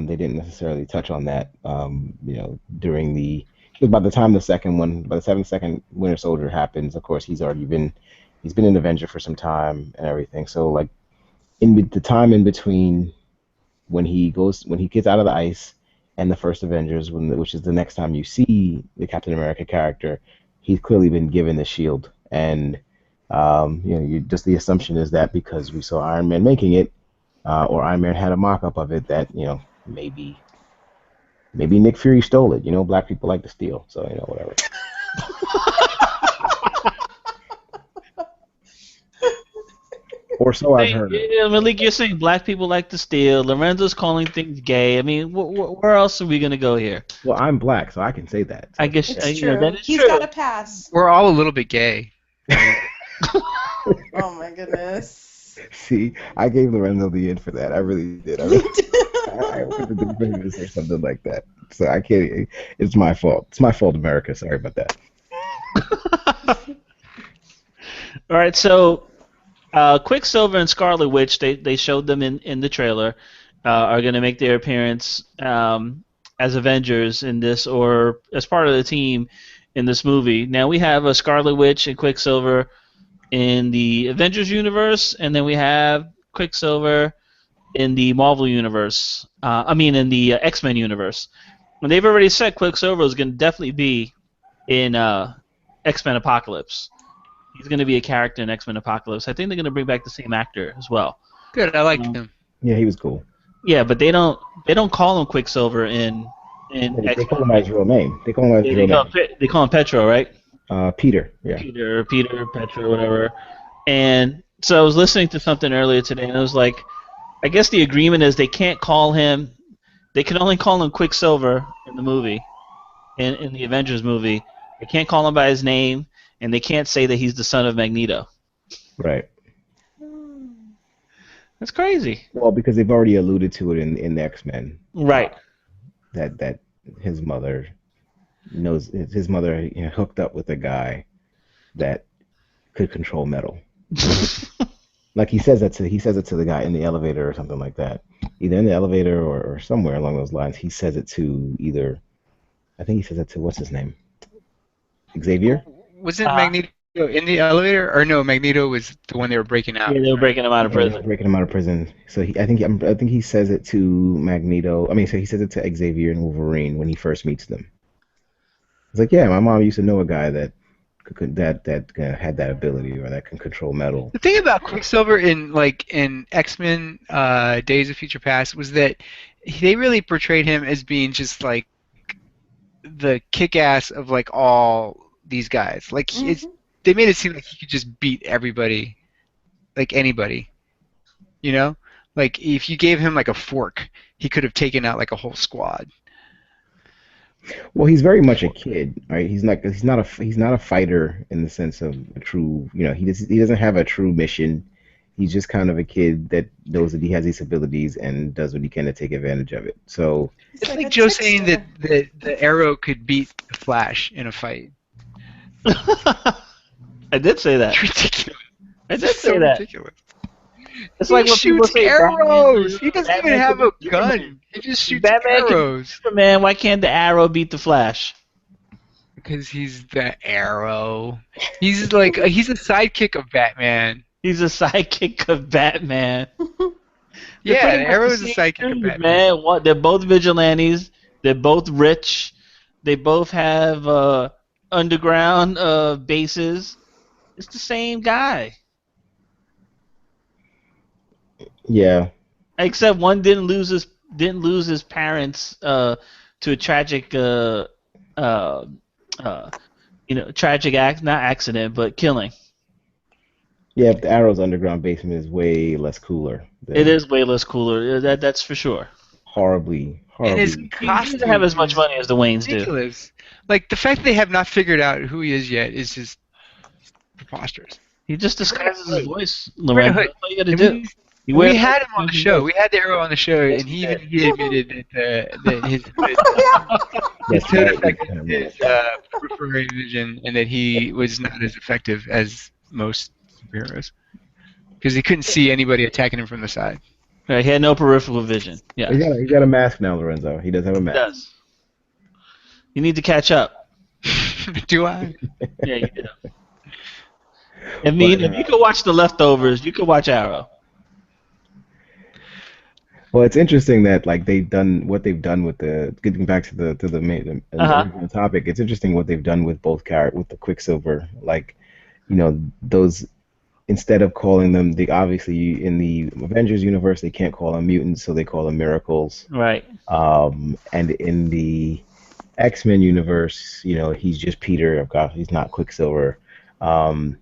Speaker 4: They didn't necessarily touch on that. During the because by the time the second Winter Soldier happens, of course he's been an Avenger for some time and everything. So like the time in between when he gets out of the ice and the first Avengers, which is the next time you see the Captain America character, he's clearly been given the shield, and just the assumption is that because we saw Iron Man making it, or Iron Man had a mock-up of it, that maybe Nick Fury stole it. Black people like to steal, so whatever. Or so I've heard.
Speaker 1: Yeah, Malik, you're saying black people like to steal. Lorenzo's calling things gay. I mean, where else are we gonna go here?
Speaker 4: Well, I'm black, so I can say that. So.
Speaker 1: I guess
Speaker 3: It's true.
Speaker 1: that is
Speaker 3: He's
Speaker 1: true.
Speaker 3: got a pass.
Speaker 2: We're all a little bit gay.
Speaker 3: Oh my goodness.
Speaker 4: See, I gave Lorenzo the in for that. I really did. I wanted to say something like that. So I can't. It's my fault. It's my fault, America. Sorry about that.
Speaker 1: All right, so Quicksilver and Scarlet Witch, they showed them in the trailer, are going to make their appearance as Avengers in this, or as part of the team in this movie. Now we have a Scarlet Witch and Quicksilver in the Avengers universe, and then we have Quicksilver in the Marvel universe. In the X-Men universe. And they've already said Quicksilver is going to definitely be in X-Men Apocalypse. He's going to be a character in X-Men Apocalypse. I think they're going to bring back the same actor as well.
Speaker 2: Good, I liked him.
Speaker 4: Yeah, he was cool.
Speaker 1: Yeah, but they don't call him Quicksilver in
Speaker 4: They
Speaker 1: X-Men.
Speaker 4: call him by his real name. They call him by his real name.
Speaker 1: They call him Petro, right?
Speaker 4: Peter. Yeah.
Speaker 1: Peter, Petro, whatever. And so I was listening to something earlier today, and I was like, I guess the agreement is they can't call him. They can only call him Quicksilver in the movie, in the Avengers movie. They can't call him by his name, and they can't say that he's the son of Magneto.
Speaker 4: Right.
Speaker 1: That's crazy.
Speaker 4: Well, because they've already alluded to it in the X-Men.
Speaker 1: Right.
Speaker 4: That his mother hooked up with a guy that could control metal. Like he says it to the guy in the elevator or something like that. Either in the elevator or somewhere along those lines. He says it to I think he says it to what's his name? Xavier?
Speaker 2: Wasn't Magneto in the elevator? Or no, Magneto was the one they were breaking out.
Speaker 1: Yeah, they were breaking him out of prison.
Speaker 4: They were breaking him out of prison. So I think he says it to Magneto. So he says it to Xavier and Wolverine when he first meets them. It's like, yeah, my mom used to know a guy that had that ability or that can control metal.
Speaker 2: The thing about Quicksilver in X-Men Days of Future Past was that they really portrayed him as being just like the kick-ass of like all these guys. Like they made it seem like he could just beat everybody, like anybody. Like if you gave him like a fork, he could have taken out like a whole squad.
Speaker 4: Well, he's very much a kid, right? He's not a fighter in the sense of a true, he doesn't have a true mission. He's just kind of a kid that knows that he has these abilities and does what he can to take advantage of it. So
Speaker 2: it's like Joe saying that the Arrow could beat the Flash in a fight.
Speaker 1: I did say that.
Speaker 2: It's ridiculous.
Speaker 1: I did
Speaker 2: It's
Speaker 1: say
Speaker 2: so
Speaker 1: that.
Speaker 2: ridiculous.
Speaker 1: It's
Speaker 2: He
Speaker 1: like when people
Speaker 2: shoots
Speaker 1: say
Speaker 2: arrows.
Speaker 1: Batman,
Speaker 2: He doesn't
Speaker 1: Batman
Speaker 2: even have
Speaker 1: can
Speaker 2: a
Speaker 1: beat
Speaker 2: gun.
Speaker 1: Superman.
Speaker 2: He just shoots
Speaker 1: Batman can
Speaker 2: arrows.
Speaker 1: beat Superman. Why can't the Arrow beat the Flash?
Speaker 2: Because he's the Arrow. He's a sidekick of Batman.
Speaker 1: He's a sidekick of Batman. They're
Speaker 2: Yeah,
Speaker 1: pretty
Speaker 2: the
Speaker 1: much
Speaker 2: Arrow
Speaker 1: the
Speaker 2: is a
Speaker 1: same
Speaker 2: sidekick of
Speaker 1: dude,
Speaker 2: Batman.
Speaker 1: man. They're both vigilantes. They're both rich. They both have underground bases. It's the same guy.
Speaker 4: yeah,
Speaker 1: Except one didn't lose his parents to a tragic not accident, but killing.
Speaker 4: yeah. But the Arrow's underground basement is way less cooler.
Speaker 1: It is way less cooler. That's for sure.
Speaker 4: Horribly.
Speaker 2: And his
Speaker 1: He
Speaker 2: costume
Speaker 1: doesn't have as much
Speaker 2: is
Speaker 1: money as the Waynes do.
Speaker 2: ridiculous. Like the fact that they have not figured out who he is yet is just preposterous.
Speaker 1: He just disguises his voice,
Speaker 2: Wear a
Speaker 1: Lorenzo.
Speaker 2: hood.
Speaker 1: That's all you gotta
Speaker 2: And
Speaker 1: do.
Speaker 2: we had him on the show. We had the Arrow on the show, and he admitted that his
Speaker 4: Yes,
Speaker 2: hood
Speaker 4: right.
Speaker 2: affected his peripheral vision, and that he was not as effective as most superheroes because he couldn't see anybody attacking him from the side.
Speaker 1: Right, he had no peripheral vision. Yeah,
Speaker 4: He's got a mask now, Lorenzo. He does have a
Speaker 1: he
Speaker 4: mask.
Speaker 1: does. You need to catch up.
Speaker 2: Do I?
Speaker 1: Yeah, you do. I mean, if you could watch The Leftovers, you could watch Arrow.
Speaker 4: Well, it's interesting that like they've done what they've done with the getting back to the main the
Speaker 1: Uh-huh.
Speaker 4: original topic. It's interesting what they've done with both with the Quicksilver. Like, those, instead of calling them, the obviously in the Avengers universe they can't call them mutants, so they call them miracles.
Speaker 1: Right.
Speaker 4: And in the X-Men universe, he's just Peter. Of course, he's not Quicksilver. Um,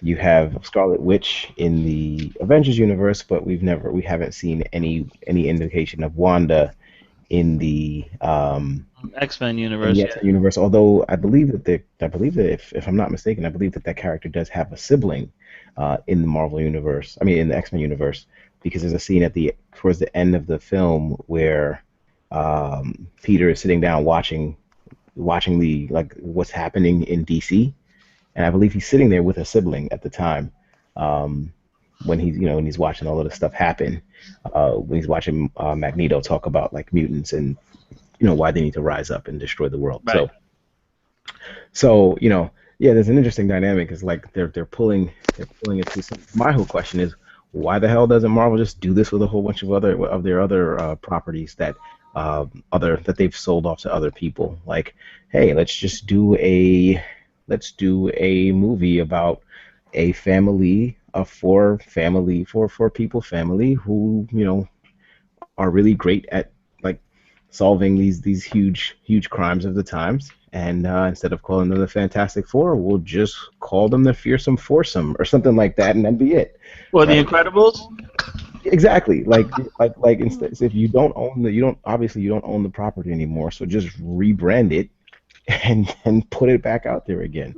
Speaker 4: you have Scarlet Witch in the Avengers universe, but we haven't seen any indication of Wanda in the
Speaker 1: X-Men
Speaker 4: in the
Speaker 1: universe, yeah.
Speaker 4: X-Men universe. Although I believe that if I'm not mistaken, I believe that that character does have a sibling in the Marvel universe. I mean, in the X-Men universe, because there's a scene towards the end of the film where Peter is sitting down watching the like what's happening in DC, and I believe he's sitting there with a sibling at the time. Um, when he's watching all of this stuff happen, when he's watching Magneto talk about like mutants and why they need to rise up and destroy the world.
Speaker 1: Right.
Speaker 4: So yeah, there's an interesting dynamic. Is like they're pulling it through. My whole question is, why the hell doesn't Marvel just do this with a whole bunch of their other properties that they've sold off to other people? Like, hey, let's do a movie about a family of four people family who are really great at like solving these huge crimes of the times. And instead of calling them the Fantastic Four, we'll just call them the Fearsome Foursome or something like that, and that'd be it,
Speaker 1: Or the
Speaker 4: right?
Speaker 1: Incredibles?
Speaker 4: Exactly. Like instead, so if you don't own the property anymore, so just rebrand it and put it back out there again.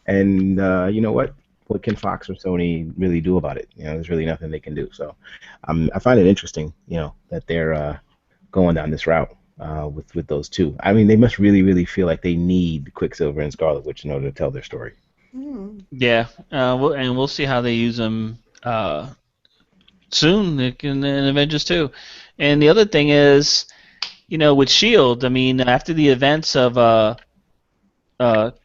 Speaker 4: And you know what? What can Fox or Sony really do about it? There's really nothing they can do. So I find it interesting, that they're going down this route with those two. I mean, they must really, really feel like they need Quicksilver and Scarlet Witch in order to tell their story.
Speaker 3: Mm.
Speaker 1: Yeah. We'll see how they use them soon in Avengers 2. And the other thing is, with Shield, I mean, after the events of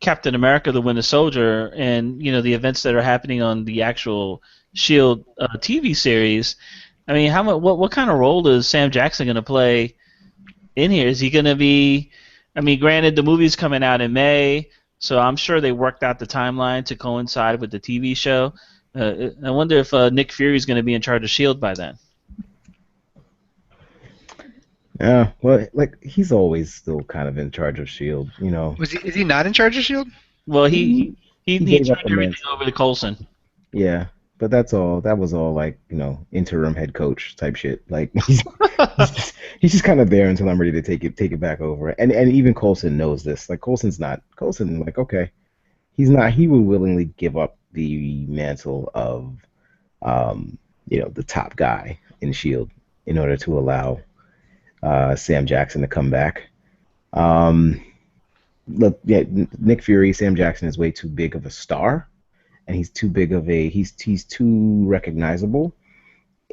Speaker 1: Captain America: The Winter Soldier, and the events that are happening on the actual Shield TV series, I mean, what kind of role is Sam Jackson going to play in here? Is he going to be? I mean, granted, the movie's coming out in May, so I'm sure they worked out the timeline to coincide with the TV show. I wonder if Nick Fury's going to be in charge of Shield by then.
Speaker 4: Yeah, well, like he's always still kind of in charge of Shield.
Speaker 2: Is he not in charge of Shield?
Speaker 1: Well, he
Speaker 4: He
Speaker 1: he,
Speaker 4: he
Speaker 1: he
Speaker 4: gave up
Speaker 1: turned
Speaker 4: the
Speaker 1: everything
Speaker 4: mantle.
Speaker 1: over to Coulson.
Speaker 4: Yeah, but that's all. That was all like interim head coach type shit. Like he's just kind of there until I'm ready to take it back over. And even Coulson knows this. Like Coulson. Like, okay, he's not. He would willingly give up the mantle of the top guy in Shield in order to allow Sam Jackson to come back. Um, Look, yeah, Nick Fury, Sam Jackson is way too big of a star, and he's too recognizable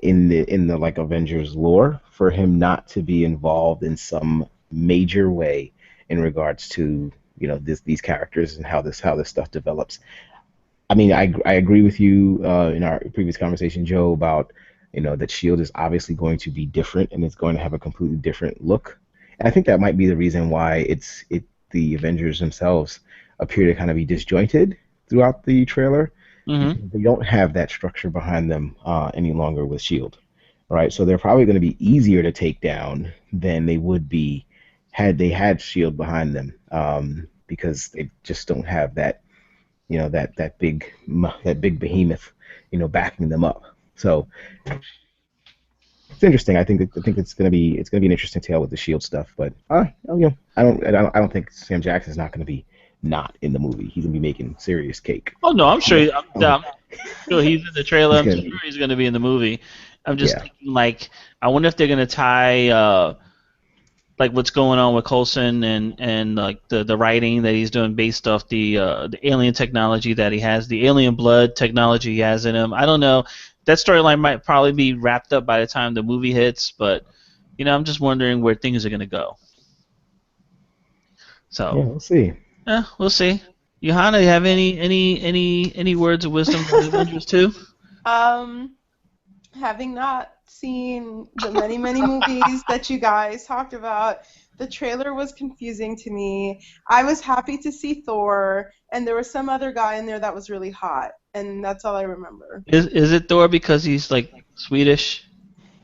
Speaker 4: in the like Avengers lore for him not to be involved in some major way in regards to these characters and how this stuff develops. I mean, I agree with you in our previous conversation, Joe, about that Shield is obviously going to be different and it's going to have a completely different look. And I think that might be the reason why the Avengers themselves appear to kind of be disjointed throughout the trailer,
Speaker 1: Hmm.
Speaker 4: because they don't have that structure behind them any longer with Shield, right? So they're probably going to be easier to take down than they would be had they had Shield behind them, because they just don't have that big behemoth, backing them up. So it's interesting. I think it's gonna be an interesting tale with the Shield stuff. But I don't think Sam Jackson's not gonna be not in the movie. He's gonna be making serious cake.
Speaker 1: Oh no, I'm sure.
Speaker 4: Um,
Speaker 1: I'm sure he's in the trailer.
Speaker 4: he's
Speaker 1: I'm
Speaker 4: gonna
Speaker 1: sure
Speaker 4: be,
Speaker 1: he's going to be in the movie. I'm just
Speaker 4: yeah.
Speaker 1: thinking, like, I wonder if they're going to tie like what's going on with Coulson and like the writing that he's doing based off the alien technology that he has, the alien blood technology he has in him. I don't know. That storyline might probably be wrapped up by the time the movie hits, but I'm just wondering where things are going to go.
Speaker 4: Yeah,
Speaker 1: So,
Speaker 4: we'll see.
Speaker 1: yeah, we'll see. Johanna, you have any words of wisdom for the Avengers too?
Speaker 3: Um, having not seen the many, many movies that you guys talked about, the trailer was confusing to me. I was happy to see Thor, and there was some other guy in there that was really hot, and that's all I remember.
Speaker 1: Is it Thor because he's like Swedish?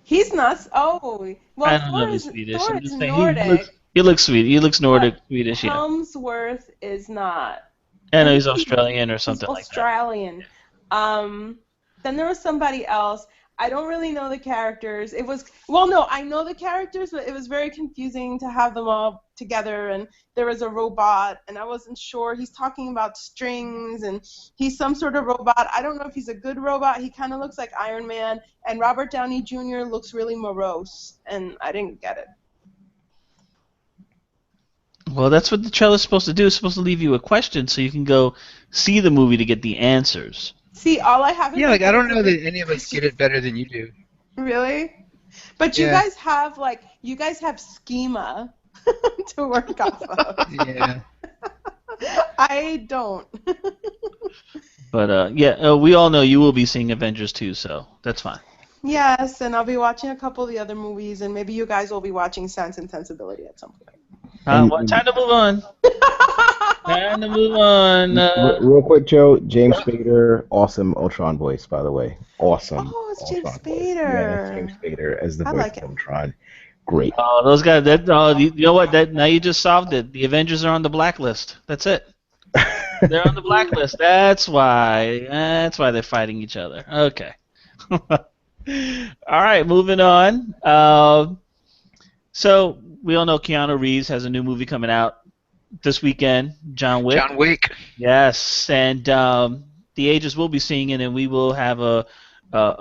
Speaker 3: He's nuts. Oh,
Speaker 1: I
Speaker 3: well,
Speaker 1: don't know if he's Swedish.
Speaker 3: Thor
Speaker 1: I'm
Speaker 3: is
Speaker 1: just saying he looks
Speaker 3: Nordic,
Speaker 1: he looks Swedish. He looks Nordic,
Speaker 3: but
Speaker 1: Swedish. Yeah,
Speaker 3: Helmsworth is not.
Speaker 1: I
Speaker 3: I
Speaker 1: know
Speaker 3: think
Speaker 1: he's Australian or
Speaker 3: he's
Speaker 1: something like that.
Speaker 3: Australian. Um, then there was somebody else. I don't really know the characters. It was, well, no, I know the characters, but it was very confusing to have them all together. And there was a robot, and I wasn't sure. He's talking about strings, and he's some sort of robot. I don't know if he's a good robot. He kind of looks like Iron Man. And Robert Downey Jr. looks really morose, and I didn't get it.
Speaker 1: Well, that's what the trailer's supposed to do. It's supposed to leave you a question so you can go see the movie to get the answers.
Speaker 3: See, all I have in
Speaker 2: Yeah,
Speaker 3: my
Speaker 2: like I
Speaker 3: head
Speaker 2: don't
Speaker 3: is
Speaker 2: know that any of us get it better than you do.
Speaker 3: Really? But you
Speaker 2: Yeah.
Speaker 3: guys have you guys have schema to work off of.
Speaker 2: Yeah.
Speaker 3: I don't.
Speaker 1: But yeah, we all know you will be seeing Avengers 2, so that's fine.
Speaker 3: Yes, and I'll be watching a couple of the other movies, and maybe you guys will be watching Sense and Sensibility at some point.
Speaker 1: Well, time to move on. Time to move on.
Speaker 4: Real quick, Joe. James Spader, awesome Ultron voice, by the way. Awesome.
Speaker 3: Oh, it's James
Speaker 4: Ultron voice. Yeah, that's
Speaker 3: Spader.
Speaker 4: James Spader as the
Speaker 3: I
Speaker 4: voice
Speaker 3: like
Speaker 4: of
Speaker 3: it.
Speaker 4: Ultron. Great.
Speaker 1: Oh, those guys. You know what? Now you just solved it. The Avengers are on the blacklist. That's it. They're on the blacklist. That's why. That's why they're fighting each other. Okay. All right, moving on. So we all know Keanu Reeves has a new movie coming out this weekend, John Wick.
Speaker 2: John Wick.
Speaker 1: Yes, and the ages will be seeing it, and we will have a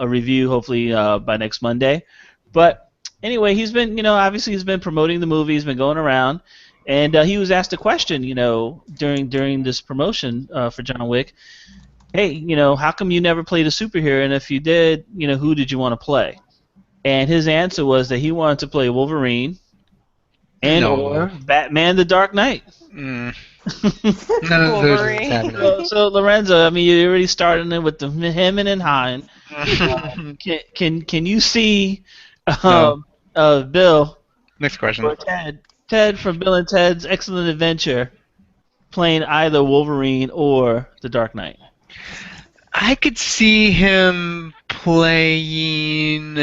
Speaker 1: review hopefully by next Monday. But anyway, he's been obviously he's been promoting the movie. He's been going around, and he was asked a question during this promotion for John Wick. Hey, how come you never played a superhero? And if you did, who did you want to play? And his answer was that he wanted to play Wolverine or Batman: The Dark Knight.
Speaker 2: None of those are happening.
Speaker 1: So Lorenzo, I mean, you already started it with the him and Hein. Can you see Bill
Speaker 2: Next question.
Speaker 1: or Ted from Bill and Ted's Excellent Adventure playing either Wolverine or the Dark Knight?
Speaker 2: I could see him playing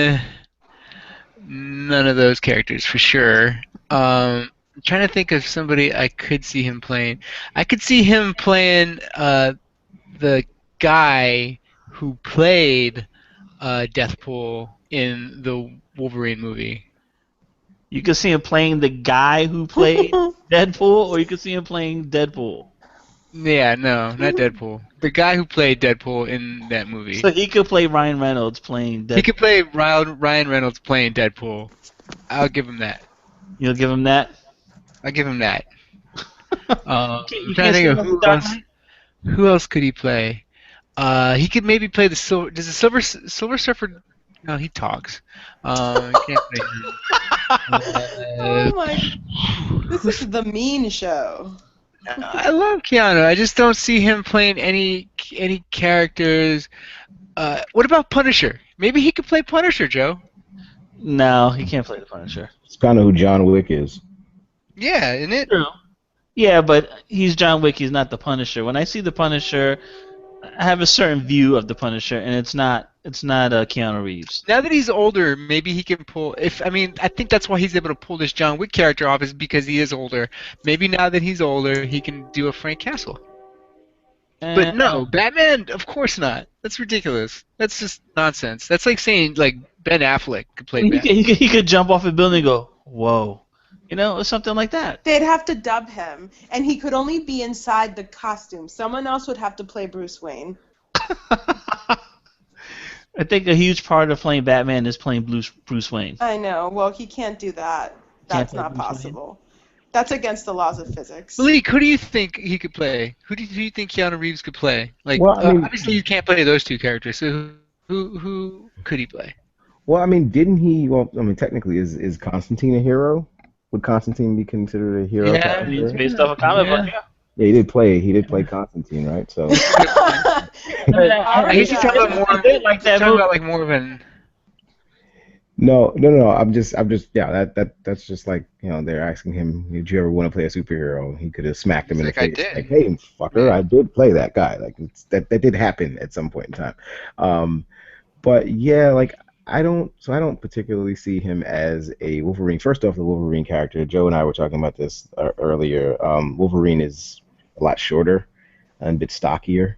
Speaker 2: none of those characters for sure. I'm trying to think of somebody I could see him playing. I could see him playing the guy who played Deathpool in the Wolverine movie.
Speaker 1: You could see him playing the guy who played Deadpool, or you could see him playing Deadpool.
Speaker 2: Yeah, no, not Deadpool. The guy who played Deadpool in that movie.
Speaker 1: So he could play Ryan Reynolds playing Deadpool.
Speaker 2: He could play Ryan Reynolds playing Deadpool. I'll give him that.
Speaker 1: You'll give him that?
Speaker 2: I'll give him that.
Speaker 1: You
Speaker 2: I'm
Speaker 1: can't
Speaker 2: trying to think
Speaker 1: see
Speaker 2: of
Speaker 1: him as the Dark Knight?
Speaker 2: who else could he play? He could maybe play the Silver. Does the Silver Surfer? No, he talks. He can't play him.
Speaker 3: Oh my! This is the mean show.
Speaker 2: I love Keanu. I just don't see him playing any characters. What about Punisher? Maybe he could play Punisher, Joe.
Speaker 1: No, he can't play the Punisher.
Speaker 4: It's kind of who John Wick is.
Speaker 2: Yeah, isn't it?
Speaker 1: True. Yeah, but he's John Wick. He's not the Punisher. When I see the Punisher, I have a certain view of the Punisher, and it's not Keanu Reeves.
Speaker 2: Now that he's older, maybe he can pull. I think that's why he's able to pull this John Wick character off, is because he is older. Maybe now that he's older, he can do a Frank Castle. But no, Batman, of course not. That's ridiculous. That's just nonsense. That's like saying Ben Affleck could play Batman.
Speaker 1: He could jump off a building and go, whoa. Or something like that.
Speaker 3: They'd have to dub him, and he could only be inside the costume. Someone else would have to play Bruce Wayne.
Speaker 1: I think a huge part of playing Batman is playing Bruce Wayne.
Speaker 3: I know. Well, he can't do that. That's
Speaker 1: play
Speaker 3: not
Speaker 1: Bruce Wayne?
Speaker 3: possible. That's against the laws of physics.
Speaker 2: Malik, who do you think he could play? Who do you think Keanu Reeves could play?
Speaker 4: Well, I mean-
Speaker 2: Obviously you can't play those two characters. So who could he play?
Speaker 4: Well, I mean, didn't he? Well, I mean, technically, is Constantine a hero? Would Constantine be considered a hero?
Speaker 2: Yeah,
Speaker 4: character?
Speaker 1: He's based off a comic book.
Speaker 4: Yeah, he did play Constantine, right? So
Speaker 2: I guess you're talking about more.
Speaker 1: I did like that
Speaker 2: Talking
Speaker 1: movie.
Speaker 2: about more of an
Speaker 4: No. Yeah. That's just like they're asking him, "Did you ever want to play a superhero?" He could have smacked him
Speaker 2: He's
Speaker 4: in the
Speaker 2: like, I
Speaker 4: face,
Speaker 2: did.
Speaker 4: like, "Hey, fucker,
Speaker 2: Yeah.
Speaker 4: I did play that guy." Like that did happen at some point in time. Um, but yeah, like I don't particularly see him as a Wolverine. First off, the Wolverine character, Joe and I were talking about this earlier. Wolverine is a lot shorter and a bit stockier.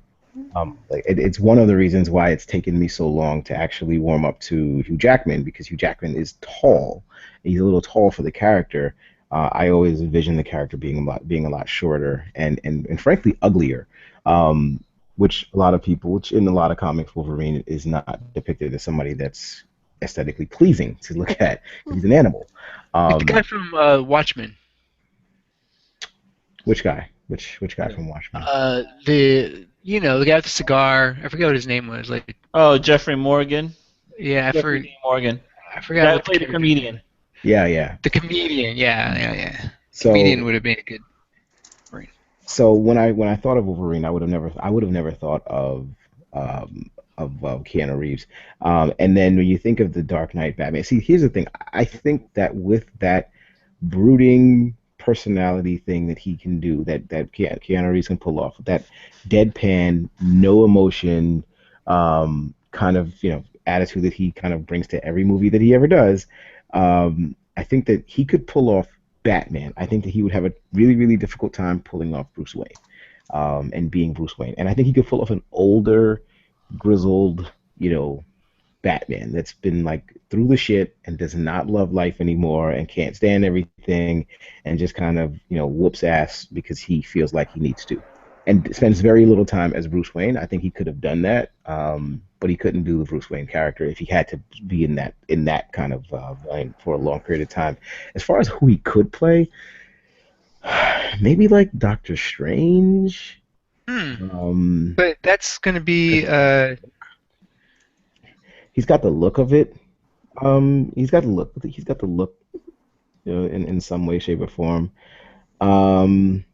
Speaker 4: Like it's one of the reasons why it's taken me so long to actually warm up to Hugh Jackman because Hugh Jackman is tall. He's a little tall for the character. I always envision the character being a lot shorter and frankly uglier. Which a lot of people, which in a lot of comics, Wolverine is not depicted as somebody that's aesthetically pleasing to look at because he's an animal.
Speaker 2: Like the guy
Speaker 4: Um,
Speaker 2: from Watchmen.
Speaker 4: which guy? Which guy from Watchmen?
Speaker 2: The guy with the cigar. I forget what his name was. Like,
Speaker 1: Oh, Jeffrey Morgan.
Speaker 2: yeah,
Speaker 1: Jeffrey Dean Morgan.
Speaker 2: I
Speaker 1: The
Speaker 2: forgot
Speaker 1: guy who
Speaker 2: what the
Speaker 1: played the
Speaker 2: character's name
Speaker 1: comedian.
Speaker 2: was.
Speaker 4: Yeah, yeah.
Speaker 2: The comedian. Yeah. Comedian
Speaker 4: So
Speaker 2: would have been a good brain.
Speaker 4: So when I thought of Wolverine, I would have never thought of Keanu Reeves. And then when you think of the Dark Knight Batman, see, here's the thing. I think that with that brooding personality thing that he can do, that Keanu Reeves can pull off, that deadpan, no emotion, kind of attitude that he kind of brings to every movie that he ever does. I think that he could pull off Batman. I think that he would have a really, really difficult time pulling off Bruce Wayne, and being Bruce Wayne. And I think he could pull off an older, grizzled, Batman that's been like through the shit and does not love life anymore and can't stand everything and just kind of, whoops ass because he feels like he needs to. And spends very little time as Bruce Wayne. I think he could have done that, but he couldn't do the Bruce Wayne character if he had to be in that kind of line for a long period of time. As far as who he could play, maybe like Doctor Strange.
Speaker 2: Hmm.
Speaker 4: Um,
Speaker 2: But that's gonna be
Speaker 4: 'Cause he's got the look of it. He's got the look. He's got the look, in some way, shape, or form. Um,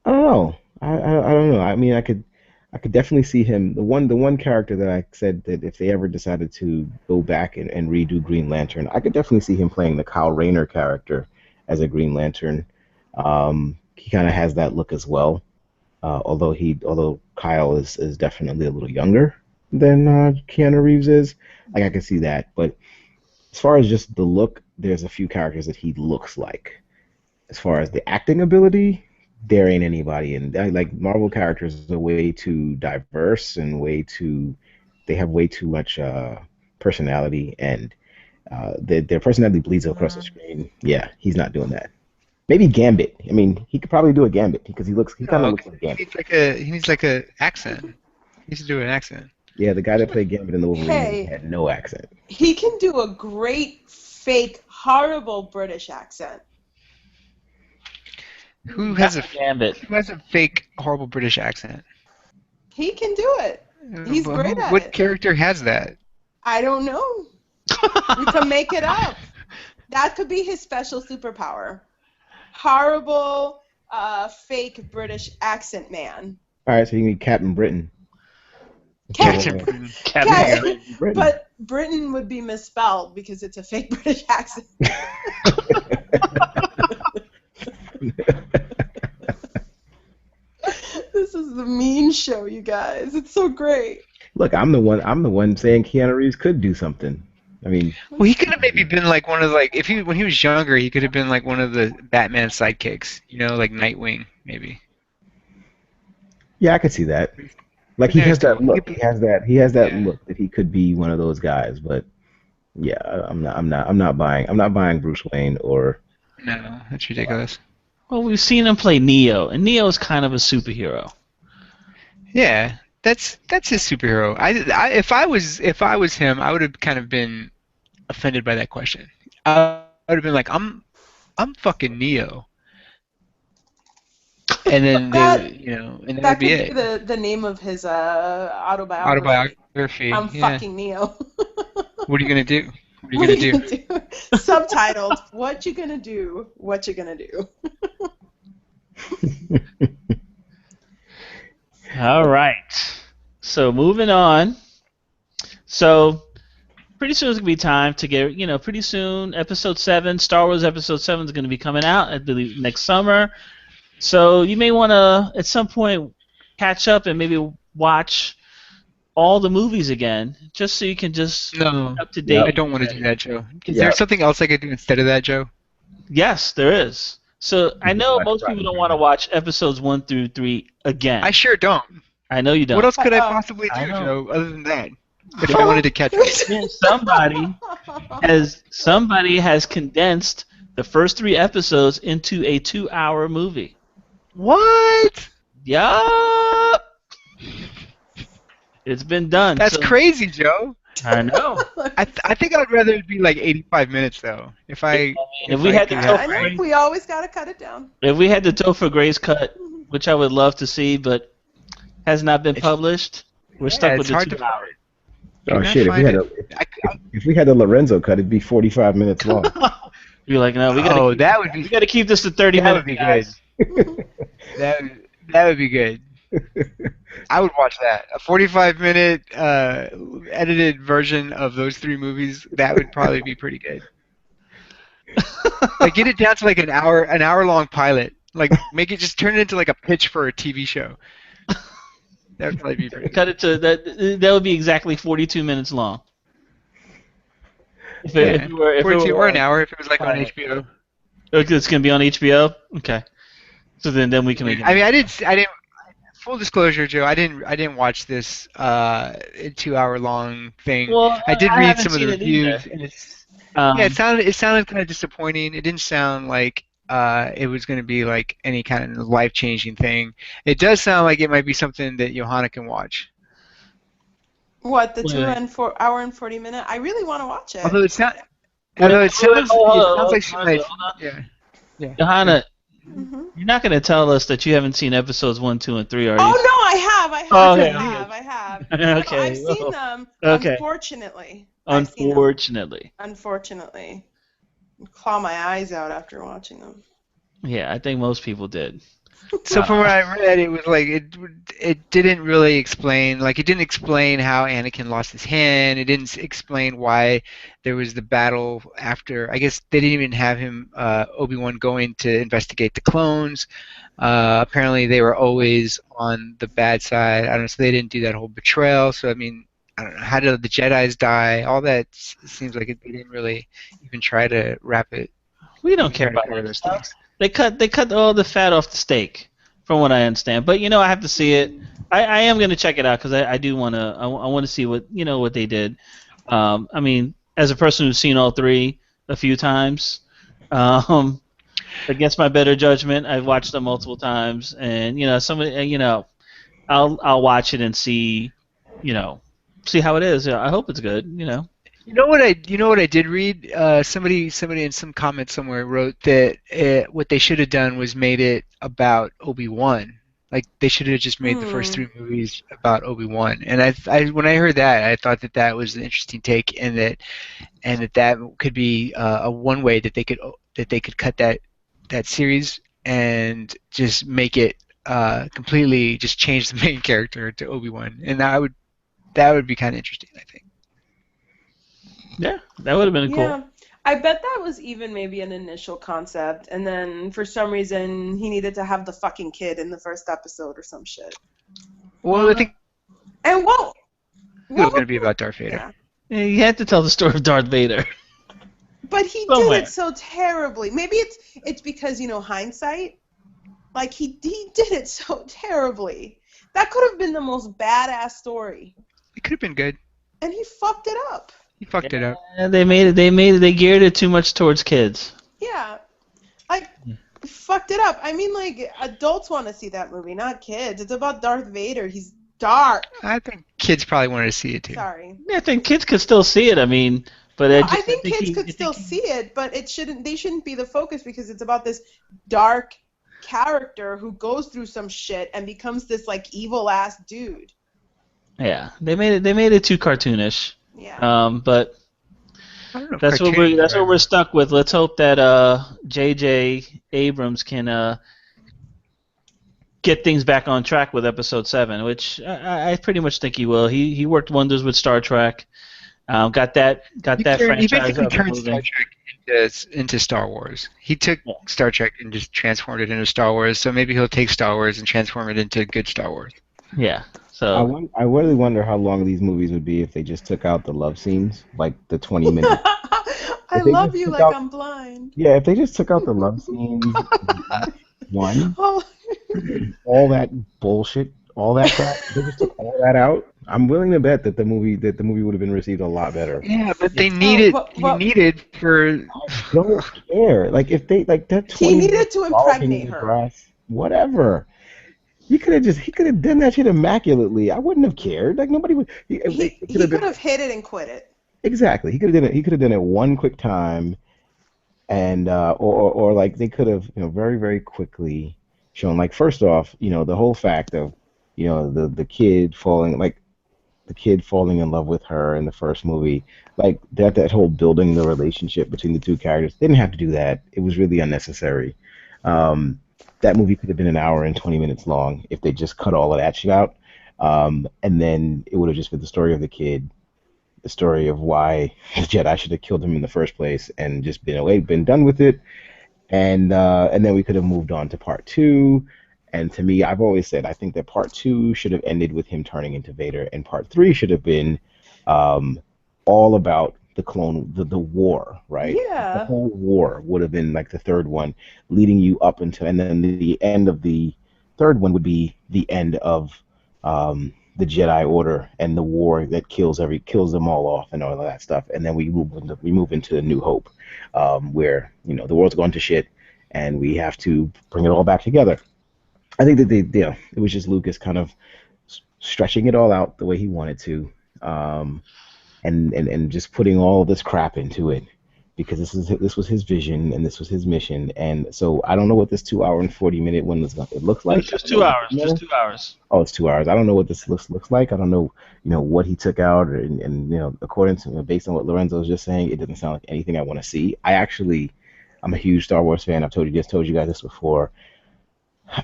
Speaker 4: I don't know. I don't know. I mean, I could definitely see him. The one character that I said that if they ever decided to go back and redo Green Lantern, I could definitely see him playing the Kyle Rayner character as a Green Lantern. He kind of has that look as well. Although Kyle is definitely a little younger than Keanu Reeves is. Like I could see that, but as far as just the look, there's a few characters that he looks like. As far as the acting ability, there ain't anybody. And like Marvel characters are way too diverse and they have way too much personality, and their personality bleeds across the screen. Yeah, he's not doing that. Maybe Gambit. I mean, he could probably do a Gambit because he kind of
Speaker 2: no.
Speaker 4: looks like Gambit.
Speaker 2: He needs like a accent. He needs to do an accent.
Speaker 4: Yeah, the guy that played Gambit in the Wolverine movie
Speaker 3: Hey,
Speaker 4: had no accent.
Speaker 3: he can do a great, fake, horrible British accent.
Speaker 2: Who has
Speaker 1: Not
Speaker 2: a
Speaker 1: the Gambit.
Speaker 2: who has a fake horrible British accent?
Speaker 3: He can do it. He's great at
Speaker 2: What
Speaker 3: it.
Speaker 2: character has that?
Speaker 3: I don't know. You can make it up. That could be his special superpower. Horrible, fake British accent man.
Speaker 4: All right, so you need Captain Britain.
Speaker 2: Captain
Speaker 3: Cat,
Speaker 2: Britain.
Speaker 1: Captain
Speaker 3: cat,
Speaker 1: Britain.
Speaker 4: Britain.
Speaker 3: but Britain would be misspelled because it's a fake British accent. This is the mean show, you guys. It's so great.
Speaker 4: Look, I'm the one saying Keanu Reeves could do something. I mean,
Speaker 2: Well, he could have maybe been like one of if he when he was younger, he could have been like one of the Batman sidekicks. Like Nightwing, maybe.
Speaker 4: yeah, I could see that. Like
Speaker 2: Pretty
Speaker 4: he
Speaker 2: nice
Speaker 4: has that
Speaker 2: dude.
Speaker 4: look. He has that
Speaker 2: Yeah.
Speaker 4: look that he could be one of those guys. But yeah, I'm not buying Bruce Wayne or
Speaker 2: No, that's ridiculous.
Speaker 1: Well, we've seen him play Neo, and Neo is kind of a superhero.
Speaker 2: Yeah, that's his superhero. If I was him, I would have kind of been offended by that question. I would have been like, I'm fucking Neo, and then
Speaker 3: That
Speaker 2: and that
Speaker 3: that
Speaker 2: would be
Speaker 3: could be
Speaker 2: it.
Speaker 3: the name of his autobiography.
Speaker 2: Autobiography.
Speaker 3: I'm
Speaker 2: Yeah.
Speaker 3: fucking Neo.
Speaker 2: What are you gonna do? What are you
Speaker 3: What
Speaker 2: gonna
Speaker 3: are you
Speaker 2: do?
Speaker 3: gonna do? Subtitled, what you gonna do? What you gonna do?
Speaker 1: All right. So moving on. So pretty soon it's gonna be time to get, pretty soon Episode 7, Star Wars Episode 7 is gonna be coming out, I believe, next summer. So you may want to at some point catch up and maybe watch all the movies again, just so you can just
Speaker 2: No,
Speaker 1: up to
Speaker 4: Yep.
Speaker 2: I
Speaker 1: date.
Speaker 2: don't want to do that, Joe. Is there
Speaker 4: Yeah.
Speaker 2: something else I could do instead of that, Joe?
Speaker 1: Yes, there is. So I know
Speaker 4: Watch
Speaker 1: most people
Speaker 4: Rotten
Speaker 1: don't want to
Speaker 4: Tomatoes.
Speaker 1: watch episodes 1 through 3 again.
Speaker 2: I sure don't.
Speaker 1: I know you
Speaker 2: What
Speaker 1: don't.
Speaker 2: else could I
Speaker 3: Uh-oh.
Speaker 2: possibly
Speaker 1: I
Speaker 2: do,
Speaker 1: know.
Speaker 2: Joe, other than that? If I wanted to catch up.
Speaker 1: Yeah, somebody has condensed the first 3 episodes into a 2-hour movie.
Speaker 2: What?
Speaker 1: Yup. It's been done.
Speaker 2: That's
Speaker 1: so,
Speaker 2: crazy, Joe.
Speaker 1: I know.
Speaker 2: I think I'd rather it be like 85 minutes though. If
Speaker 1: If we had to
Speaker 2: could
Speaker 1: go
Speaker 3: I
Speaker 1: for
Speaker 3: know.
Speaker 1: Grace,
Speaker 3: We always got to cut it down.
Speaker 1: if we had to go for Gray's cut, which I would love to see, but has not been published, we're stuck with
Speaker 2: it's
Speaker 1: the
Speaker 2: hard
Speaker 1: 2
Speaker 2: to
Speaker 1: hours.
Speaker 4: Oh
Speaker 2: Can I
Speaker 4: shit! If we
Speaker 2: find
Speaker 4: had
Speaker 2: it?
Speaker 4: if we had the Lorenzo cut, it'd be 45 minutes long.
Speaker 1: You're like, no, we gotta.
Speaker 2: Oh,
Speaker 1: keep,
Speaker 2: that would
Speaker 1: we
Speaker 2: be
Speaker 1: gotta keep this to 30
Speaker 2: that
Speaker 1: minutes.
Speaker 2: would be
Speaker 1: guys.
Speaker 2: good. That would be good. I would watch that. A 45-minute edited version of those 3 movies. That would probably be pretty good. Like get it down to like an hour long pilot. Like make it just turn it into like a pitch for a TV show. That would probably be pretty good.
Speaker 1: Cut it to that. That would be exactly 42 minutes long. If
Speaker 2: Yeah.
Speaker 1: it were, if it
Speaker 2: 42
Speaker 1: were,
Speaker 2: or an hour if it was like on
Speaker 1: Pilot.
Speaker 2: HBO.
Speaker 1: Okay, it's gonna be on HBO. Okay. So then we can make it.
Speaker 2: I mean, I didn't. Full disclosure, Joe, I didn't watch this 2-hour long thing.
Speaker 1: Well,
Speaker 2: I did
Speaker 1: I
Speaker 2: read
Speaker 1: haven't
Speaker 2: some of the
Speaker 1: seen it either.
Speaker 2: reviews, and it's
Speaker 1: Um,
Speaker 2: yeah, it sounded kind of disappointing. It didn't sound like it was going to be like any kind of life-changing thing. It does sound like it might be something that Johanna can watch.
Speaker 3: What, the
Speaker 1: Wait.
Speaker 3: 2 and 4 hour and 40 minute? I really want to watch it.
Speaker 2: Although it's not.
Speaker 1: Wait,
Speaker 2: Although it sounds
Speaker 1: hold on,
Speaker 2: like she
Speaker 1: hold
Speaker 2: might.
Speaker 1: on.
Speaker 2: Yeah.
Speaker 1: Johanna,
Speaker 3: hmm
Speaker 1: you're not gonna tell us that you haven't seen episodes 1, 2, and 3, are you?
Speaker 3: Oh no, I have.
Speaker 1: Oh,
Speaker 3: I
Speaker 1: okay,
Speaker 3: have. I have.
Speaker 1: Okay,
Speaker 3: No, I've seen
Speaker 1: well,
Speaker 3: them.
Speaker 1: okay.
Speaker 3: Unfortunately. I've seen them.
Speaker 1: Unfortunately.
Speaker 3: Unfortunately. Claw my eyes out after watching them.
Speaker 1: Yeah, I think most people did.
Speaker 2: So from what I read, it was like it didn't really explain, like it didn't explain how Anakin lost his hand. It didn't explain why there was the battle after. I guess they didn't even have him Obi-Wan going to investigate the clones. Apparently they were always on the bad side. I don't know, so they didn't do that whole betrayal. So I mean, I don't know, how did the Jedis die? All that seems like they didn't really even try to wrap it.
Speaker 1: We don't care about
Speaker 2: cover
Speaker 1: that
Speaker 2: those
Speaker 1: stuff.
Speaker 2: things.
Speaker 1: They cut all the fat off the steak, from what I understand. But I have to see it. I am gonna check it out because I do wanna I want to see what they did. I mean, as a person who's seen all 3 a few times, against my better judgment, I've watched them multiple times, and I'll watch it and see how it is. I hope it's good.
Speaker 2: You know what I did read? Somebody in some comment somewhere wrote that what they should have done was made it about Obi-Wan. Like they should have just made the first 3 movies about Obi-Wan. And I when I heard that, I thought that was an interesting take, and that could be a one way that they could cut that series and just make it completely just change the main character to Obi-Wan, and that would be kind of interesting, I think.
Speaker 1: Yeah, that would have been
Speaker 3: Yeah.
Speaker 1: cool.
Speaker 3: I bet that was even maybe an initial concept, and then for some reason he needed to have the fucking kid in the first episode or some shit.
Speaker 2: Well, I think
Speaker 3: And what
Speaker 2: it was going to be about Darth Vader.
Speaker 3: Yeah.
Speaker 1: Yeah, you had to tell the story of Darth Vader.
Speaker 3: But he
Speaker 1: Somewhere.
Speaker 3: did it so terribly. Maybe it's because, hindsight. Like he did it so terribly. That could have been the most badass story.
Speaker 2: It could have been good.
Speaker 3: And he fucked it up.
Speaker 2: He fucked it up.
Speaker 1: And they geared it too much towards kids.
Speaker 3: Yeah. Like fucked it up. I mean, like, adults want to see that movie, not kids. It's about Darth Vader. He's dark.
Speaker 2: I think kids probably wanted to see it too.
Speaker 3: Sorry.
Speaker 1: Yeah, I think kids could still see it. I mean, but
Speaker 3: I think kids could still see it, but they shouldn't be the focus because it's about this dark character who goes through some shit and becomes this like evil ass dude.
Speaker 1: Yeah, they made it too cartoonish.
Speaker 3: Yeah.
Speaker 1: But
Speaker 2: I don't know if
Speaker 1: that's what we're stuck with. Let's hope that J.J. Abrams can get things back on track with Episode 7, which I pretty much think he will. He worked wonders with Star Trek, Got that
Speaker 2: He
Speaker 1: franchise
Speaker 2: basically
Speaker 1: up and
Speaker 2: turned Star
Speaker 1: moving.
Speaker 2: Trek into Star Wars. He took
Speaker 1: Yeah.
Speaker 2: Star Trek and just transformed it into Star Wars. So maybe he'll take Star Wars and transform it into good Star Wars.
Speaker 1: Yeah. So
Speaker 4: I really wonder how long these movies would be if they just took out the love scenes, like the 20 minutes.
Speaker 3: I
Speaker 4: If they
Speaker 3: love
Speaker 4: just
Speaker 3: you
Speaker 4: took
Speaker 3: like
Speaker 4: out,
Speaker 3: I'm blind.
Speaker 4: yeah, if they just took out the love scenes in each one,
Speaker 3: Oh.
Speaker 4: all that bullshit, all that crap, they just took all that out. I'm willing to bet that the movie would have been received a lot better.
Speaker 2: Yeah, but they
Speaker 1: it's
Speaker 3: Oh,
Speaker 2: needed he needed for
Speaker 4: I don't care. Like if they like that
Speaker 3: he
Speaker 4: 20
Speaker 3: needed
Speaker 4: minutes
Speaker 3: to
Speaker 4: frolicking in
Speaker 3: impregnate
Speaker 4: the
Speaker 3: her.
Speaker 4: grass, whatever. He could have done that shit immaculately. I wouldn't have cared. Like nobody would. It could
Speaker 3: He
Speaker 4: have been
Speaker 3: could have hit it and quit it.
Speaker 4: exactly. He could have done it. He could have done it one quick time, and or like they could have very very quickly shown. Like first off, the whole fact of the kid falling like the kid falling in love with her in the first movie, like that whole building the relationship between the two characters. They didn't have to do that. It was really unnecessary. Um, that movie could have been an hour and 20 minutes long if they just cut all of that shit out. And then it would have just been the story of the kid, the story of why the Jedi should have killed him in the first place, and just been away, been done with it, and then we could have moved on to part two. And to me, I've always said I think that part two should have ended with him turning into Vader, and part three should have been um, all about the war, right? The
Speaker 3: Yeah.
Speaker 4: whole war would have been like the third one, leading you up until, and then the end of the third one would be the end of the Jedi Order and the war that kills them all off and all of that stuff, and then we move into New Hope, where the world's gone to shit, and we have to bring it all back together. I think that it was just Lucas kind of stretching it all out the way he wanted to, and just putting all this crap into it because this was his vision and this was his mission. And so I don't know what this 2 hour and 40 minute one it looks
Speaker 1: no, it's
Speaker 4: like. I
Speaker 1: just
Speaker 4: don't know
Speaker 1: two
Speaker 4: what's
Speaker 1: hours.
Speaker 4: in
Speaker 1: Just
Speaker 4: there.
Speaker 1: 2 hours.
Speaker 4: Oh, it's 2 hours. I don't know what this looks like. I don't know, what he took out, and according to based on what Lorenzo was just saying, it doesn't sound like anything I want to see. I'm a huge Star Wars fan. I've told you guys this before.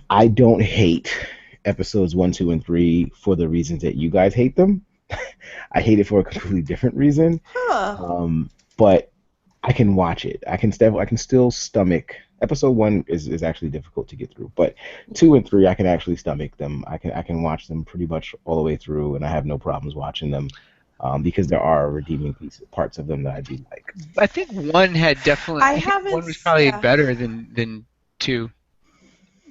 Speaker 4: I don't hate episodes one, two, and three for the reasons that you guys hate them. I hate it for a completely different reason.
Speaker 3: Huh.
Speaker 4: But I can watch it. I can still stomach. Episode one is actually difficult to get through, but two and three I can actually stomach them. I can watch them pretty much all the way through, and I have no problems watching them, because there are redeeming parts of them that I do like.
Speaker 2: I think one had definitely.
Speaker 3: I
Speaker 2: I think
Speaker 3: haven't.
Speaker 2: one was probably
Speaker 3: Yeah.
Speaker 2: better than two.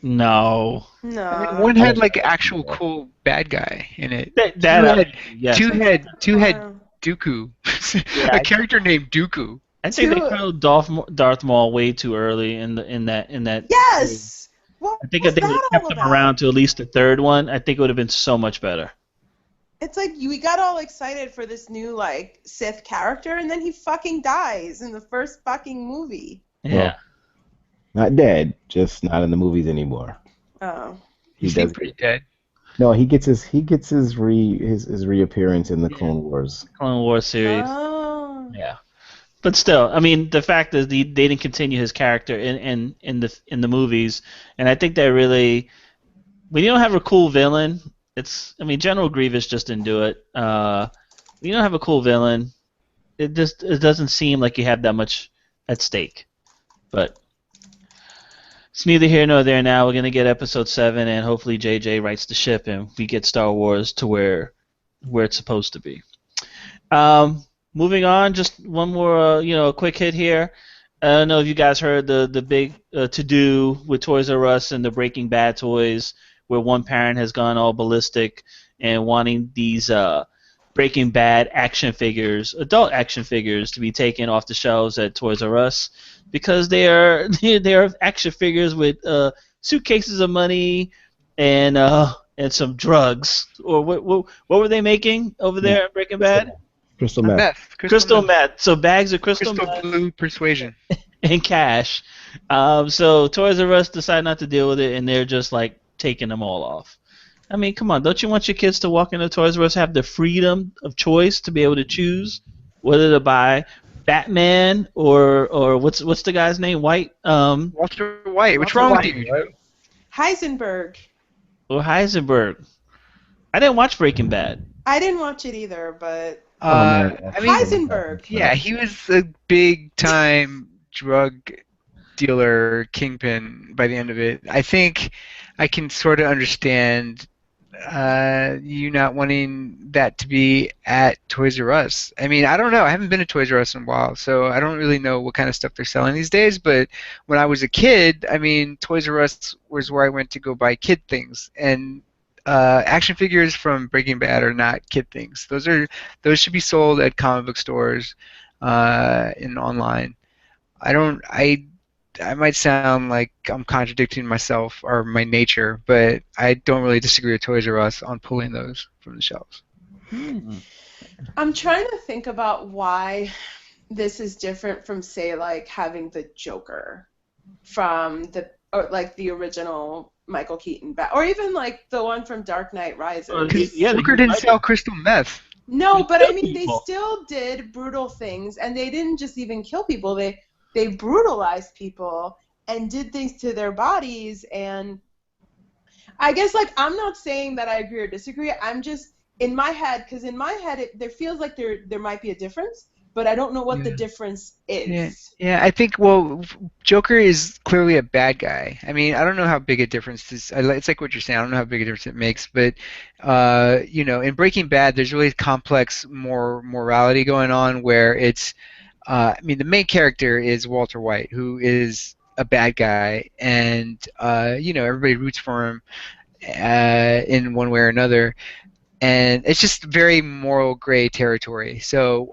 Speaker 1: No.
Speaker 2: I mean,
Speaker 3: No.
Speaker 2: one
Speaker 4: I
Speaker 2: had
Speaker 4: didn't
Speaker 2: like
Speaker 4: like two
Speaker 2: actual
Speaker 4: more.
Speaker 2: cool bad guy in it.
Speaker 1: That yes.
Speaker 2: Two had
Speaker 3: Wow.
Speaker 2: Dooku,
Speaker 1: Yeah,
Speaker 2: a character named Dooku.
Speaker 1: I think they
Speaker 3: Two.
Speaker 1: killed Darth Maul way too early in that.
Speaker 3: Yes. What
Speaker 1: I think
Speaker 3: was
Speaker 1: if they would
Speaker 3: that
Speaker 1: have
Speaker 3: all
Speaker 1: kept him
Speaker 3: about?
Speaker 1: around to at least the third one, I think it would have been so much better.
Speaker 3: It's like we got all excited for this new like Sith character, and then he fucking dies in the first fucking movie.
Speaker 1: Yeah.
Speaker 4: Well, not dead, just not in the movies anymore.
Speaker 3: Oh.
Speaker 2: He
Speaker 4: He does.
Speaker 2: seemed pretty dead.
Speaker 4: No, he gets his reappearance in the Clone Wars.
Speaker 1: Clone Wars series.
Speaker 3: Oh.
Speaker 1: Yeah. But still, I mean, the fact is they didn't continue his character in the movies, and I think that really, when you don't have a cool villain, General Grievous just didn't do it. When you don't have a cool villain, it doesn't seem like you have that much at stake. But it's neither here nor there now. We're gonna get episode 7, and hopefully JJ writes the ship, and we get Star Wars to where it's supposed to be. Moving on, just one more, quick hit here. I don't know if you guys heard the big to do with Toys R Us and the Breaking Bad toys, where one parent has gone all ballistic and wanting these Breaking Bad action figures, adult action figures, to be taken off the shelves at Toys R Us because they are action figures with suitcases of money and some drugs. Or what were they making over there at Breaking Bad?
Speaker 4: Crystal meth.
Speaker 2: Meth.
Speaker 1: Crystal meth. So bags of crystal
Speaker 2: Crystal
Speaker 1: meth
Speaker 2: blue persuasion.
Speaker 1: and cash. So Toys R Us decided not to deal with it, and they're just like taking them all off. I mean, come on! Don't you want your kids to walk into Toys R Us, have the freedom of choice to be able to choose whether to buy Batman or what's the guy's name? White
Speaker 2: Walter White. What's
Speaker 1: Walter
Speaker 2: wrong
Speaker 1: White,
Speaker 2: with you?
Speaker 1: right?
Speaker 3: Heisenberg.
Speaker 1: Or Heisenberg. I didn't watch Breaking Bad.
Speaker 3: I didn't watch it either, but
Speaker 4: Oh man,
Speaker 2: I
Speaker 4: that's
Speaker 2: mean,
Speaker 4: so fucking
Speaker 3: Heisenberg.
Speaker 2: yeah,
Speaker 4: nuts.
Speaker 2: he was a big time drug dealer kingpin by the end of it. I think I can sort of understand you not wanting that to be at Toys R Us. I mean, I don't know. I haven't been to Toys R Us in a while, so I don't really know what kind of stuff they're selling these days. But when I was a kid, I mean, Toys R Us was where I went to go buy kid things, and action figures from Breaking Bad are not kid things. Those should be sold at comic book stores and online. I might sound like I'm contradicting myself or my nature, but I don't really disagree with Toys R Us on pulling those from the shelves.
Speaker 1: Hmm.
Speaker 3: I'm trying to think about why this is different from, say, like having the Joker from the or like the original Michael Keaton or even like the one from Dark Knight
Speaker 2: Because
Speaker 3: Rises.
Speaker 1: Yeah,
Speaker 2: Joker
Speaker 1: Heath
Speaker 2: didn't
Speaker 1: Ledger.
Speaker 2: sell crystal meth.
Speaker 3: No,
Speaker 1: He
Speaker 3: but I
Speaker 1: killed
Speaker 3: mean they
Speaker 1: people.
Speaker 3: still did brutal things, and they didn't just even kill people. They brutalized people and did things to their bodies. And I guess, like, I'm not saying that I agree or disagree. I'm just in my head, because in my head there feels like there might be a difference, but I don't know what the
Speaker 2: Yeah.
Speaker 3: difference
Speaker 2: Yeah,
Speaker 3: is.
Speaker 2: yeah. I think Joker is clearly a bad guy. I mean, I don't know how big a difference this. It's like what you're saying. I don't know how big a difference it makes, but in Breaking Bad, there's really complex morality going on where it's. I mean, the main character is Walter White, who is a bad guy, and everybody roots for him in one way or another, and it's just very moral gray territory. So,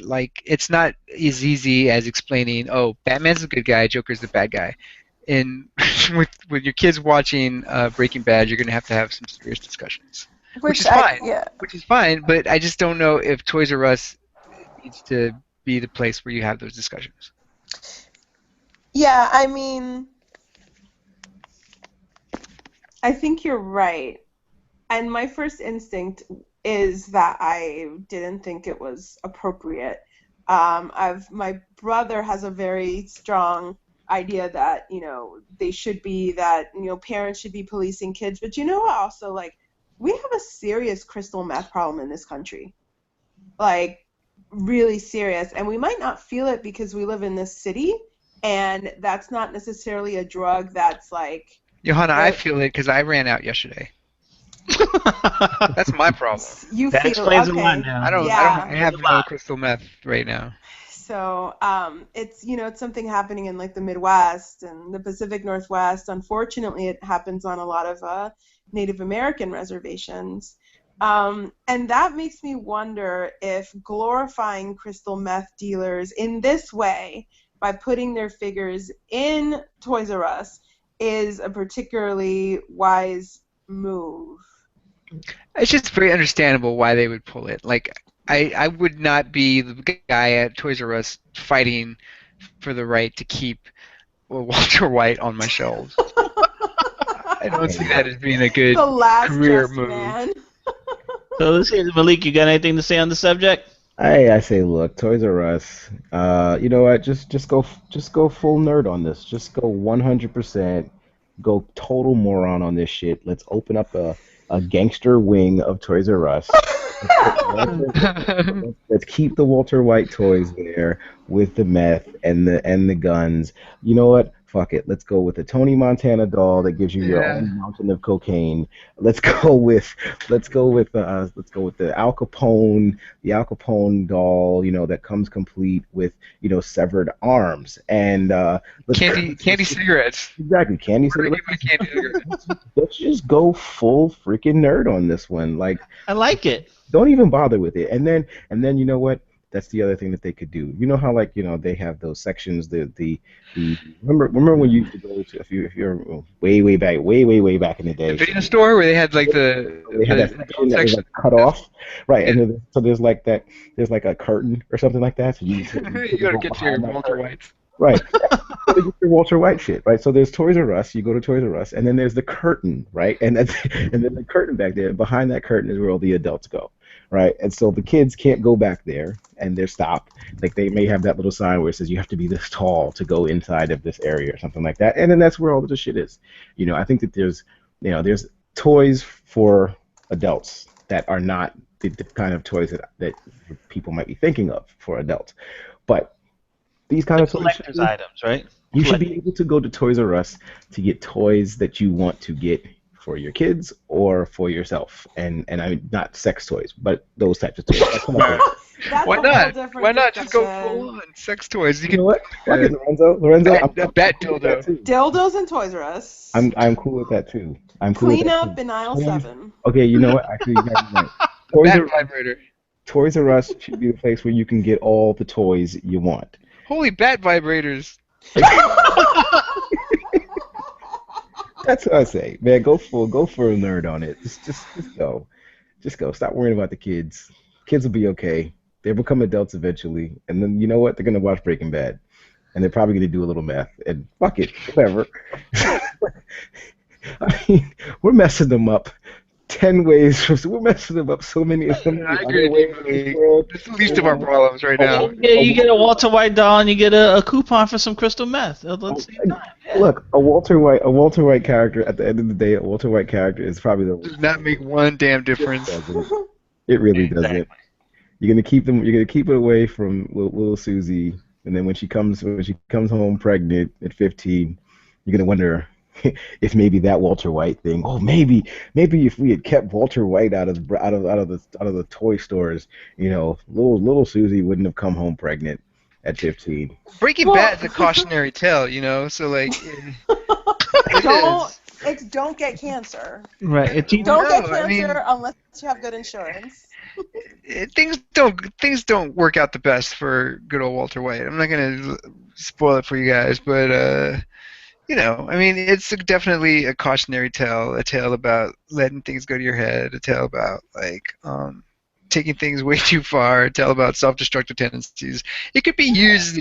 Speaker 2: like, it's not as easy as explaining, oh, Batman's the good guy, Joker's the bad guy. And with your kids watching Breaking Bad, you're gonna have some serious discussions, which
Speaker 3: Which
Speaker 2: is fine,
Speaker 3: yeah.
Speaker 2: which is fine. But I just don't know if Toys R Us needs to be the place where you have those discussions.
Speaker 3: Yeah, I mean, I think you're right. And my first instinct is that I didn't think it was appropriate. My brother has a very strong idea that they should be that parents should be policing kids. But you know what? Also, like, we have a serious crystal meth problem in this country, like really serious, and we might not feel it because we live in this city, and that's not necessarily a drug that's like
Speaker 2: Johanna, I
Speaker 3: very
Speaker 2: feel it because I ran out yesterday. That's my problem.
Speaker 3: you
Speaker 1: That
Speaker 3: feel
Speaker 1: explains a lot
Speaker 3: okay.
Speaker 1: now.
Speaker 3: Yeah.
Speaker 2: I
Speaker 1: Explains
Speaker 2: have
Speaker 1: a
Speaker 2: no
Speaker 1: lot.
Speaker 2: crystal meth right now.
Speaker 3: So it's something happening in like the Midwest and the Pacific Northwest. Unfortunately, it happens on a lot of Native American reservations. And that makes me wonder if glorifying crystal meth dealers in this way, by putting their figures in Toys R Us, is a particularly wise move.
Speaker 2: It's just very understandable why they would pull it. Like, I would not be the guy at Toys R Us fighting for the right to keep Walter White on my shelves. I don't see that as being a
Speaker 3: The
Speaker 2: good
Speaker 3: last
Speaker 2: career
Speaker 3: just
Speaker 2: move.
Speaker 3: man.
Speaker 1: So let's see, Malik, you got anything to say on the subject?
Speaker 4: I say, look, Toys R Us. You know what? Just go full nerd on this. Just go 100%. Go total moron on this shit. Let's open up a gangster wing of Toys R Us. Let's put let's keep the Walter White toys there with the meth and the guns. You know what? Fuck it. Let's go with the Tony Montana doll that gives you your
Speaker 2: Yeah.
Speaker 4: own mountain of cocaine. Let's go with let's go with the Al Capone doll, that comes complete with, severed arms. And let's
Speaker 2: Candy cigarettes.
Speaker 4: exactly candy.
Speaker 2: Where
Speaker 4: So
Speaker 2: do I get my candy cigarettes?
Speaker 4: let's just go full freaking nerd on this one. Like,
Speaker 1: I like it.
Speaker 4: don't even bother with it. And then you know what? That's the other thing that they could do. You know how, like, they have those sections. The remember when you used to go to, if you're way back in the
Speaker 2: The
Speaker 4: day. So
Speaker 2: video store where they had like
Speaker 4: they had that
Speaker 2: the
Speaker 4: section
Speaker 2: adult
Speaker 4: that was
Speaker 2: section.
Speaker 4: like cut off, right?
Speaker 2: Yeah.
Speaker 4: And so there's like a curtain or something like that. So you
Speaker 2: You gotta
Speaker 4: go
Speaker 2: get your
Speaker 4: behind that
Speaker 2: Walter
Speaker 4: curtain,
Speaker 2: Whites.
Speaker 4: right? You gotta get your Walter White shit, right? So there's Toys R Us. You go to Toys R Us, and then there's the curtain, right? And then the curtain back there. Behind that curtain is where all the adults go, right? And so the kids can't go back there, and they're stopped. Like, they may have that little sign where it says you have to be this tall to go inside of this area or something like that. And then that's where all of the shit is. I think that there's toys for adults that are not the kind of toys that people might be thinking of for adults. But these kind
Speaker 1: Like
Speaker 4: of toys,
Speaker 1: collector's items, right?
Speaker 4: you should
Speaker 1: Collect-
Speaker 4: be able to go to Toys R Us to get toys that you want to get for your kids or for yourself. And I mean not sex toys, but those types of toys. Like, come on,
Speaker 3: That's
Speaker 2: Why
Speaker 3: a whole
Speaker 2: not?
Speaker 3: different
Speaker 2: Why not just go
Speaker 3: discussion.
Speaker 2: full on sex toys? You
Speaker 4: you know
Speaker 2: could
Speaker 4: what? Fuck it, Lorenzo. Lorenzo,
Speaker 2: a bat
Speaker 4: cool with that
Speaker 2: dildo.
Speaker 4: too.
Speaker 3: Dildos and Toys R Us.
Speaker 4: I'm cool with that too. I'm cool with
Speaker 3: Clean
Speaker 4: that
Speaker 3: up
Speaker 4: too.
Speaker 3: in aisle
Speaker 4: Toys-
Speaker 3: 7.
Speaker 4: Okay, you know what? Actually, you guys are right. Toys
Speaker 2: Bat
Speaker 4: R,
Speaker 2: vibrator.
Speaker 4: Toys R Us should be the place where you can get all the toys you want.
Speaker 2: Holy bat vibrators.
Speaker 4: That's what I say, man. Go for a nerd on it. Just go, just go. Stop worrying about the kids. Kids will be okay. They'll become adults eventually, and then you know what? They're gonna watch Breaking Bad, and they're probably gonna do a little math. And fuck it, whatever. I mean, we're messing them up 10 ways. We're messing them up so many
Speaker 2: I
Speaker 4: other
Speaker 2: agree
Speaker 4: ways
Speaker 2: with
Speaker 4: in
Speaker 2: you.
Speaker 4: this world.
Speaker 2: That's the least of our problems right now.
Speaker 1: Yeah, you get a Walter White doll and you get a coupon for some crystal meth. Let's see. Yeah.
Speaker 4: Look, a Walter White character. At the end of the day, a Walter White character is probably the
Speaker 2: Does not make one damn difference.
Speaker 4: doesn't. It really doesn't.
Speaker 1: Exactly.
Speaker 4: You're gonna keep them. You're gonna keep it away from little Susie, and then when she comes home pregnant at 15, you're gonna wonder if maybe that Walter White thing. Oh, maybe if we had kept Walter White out of the toy stores, little Susie wouldn't have come home pregnant at 15.
Speaker 2: Breaking
Speaker 3: Well-
Speaker 2: Bad's a cautionary tale, so like it is.
Speaker 3: Don't get cancer.
Speaker 1: Right. It teaches
Speaker 3: Don't get
Speaker 2: No,
Speaker 3: cancer
Speaker 2: I mean-
Speaker 3: unless you have good insurance.
Speaker 2: Things don't work out the best for good old Walter White. I'm not gonna spoil it for you guys, but I mean, it's definitely a cautionary tale, a tale about letting things go to your head, a tale about like taking things way too far, a tale about self-destructive tendencies. It could be used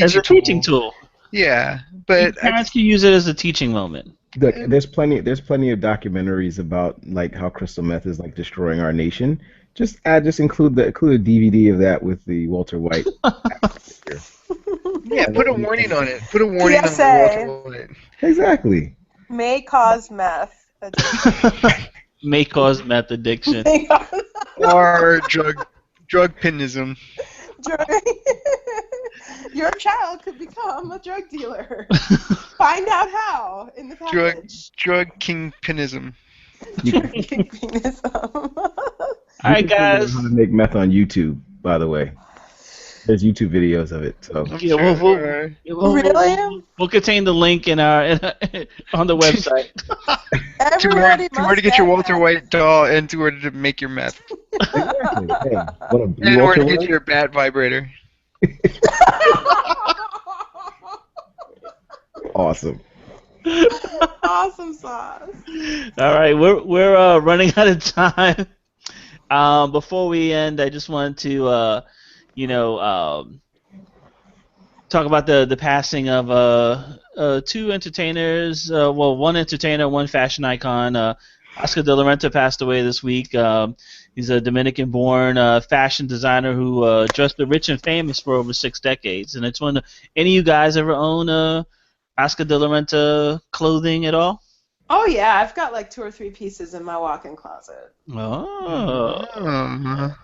Speaker 2: as a
Speaker 1: teaching tool.
Speaker 2: Yeah, but
Speaker 1: Parents can use it as a teaching moment.
Speaker 4: Look, there's plenty of documentaries about like how crystal meth is like destroying our nation. Just include a DVD of that with the Walter White.
Speaker 2: yeah, put a warning on it. Put a warning on
Speaker 3: PSA.
Speaker 2: the Walter White.
Speaker 4: Exactly.
Speaker 3: May cause meth addiction.
Speaker 1: May cause meth addiction.
Speaker 2: Or drug pinism.
Speaker 3: Your child could become a drug dealer. Find out how in the package.
Speaker 2: Drug kingpinism.
Speaker 3: Drug kingpinism.
Speaker 1: All right,
Speaker 4: You can figure out
Speaker 1: guys.
Speaker 4: how to make meth on YouTube, by the way. There's YouTube videos of it. So
Speaker 2: I'm
Speaker 1: Yeah,
Speaker 2: sure.
Speaker 3: Really?
Speaker 1: We'll contain the link on the website.
Speaker 3: Everybody
Speaker 2: To where to get your Walter White doll and to where to make your meth.
Speaker 4: exactly. Hey, want to
Speaker 2: And
Speaker 4: be
Speaker 2: where
Speaker 4: Walter
Speaker 2: to get
Speaker 4: White?
Speaker 2: your bat vibrator.
Speaker 4: Awesome.
Speaker 3: Awesome sauce.
Speaker 1: All right, we're running out of time. Before we end, I just wanted to talk about the passing of two entertainers. One entertainer, one fashion icon. Oscar de la Renta passed away this week. He's a Dominican-born fashion designer who dressed the rich and famous for over 6 decades. And it's one. Any of you guys ever own Oscar de la Renta clothing at all?
Speaker 3: Oh yeah, I've got like 2 or 3 pieces in my walk-in closet.
Speaker 1: Oh.
Speaker 3: No, I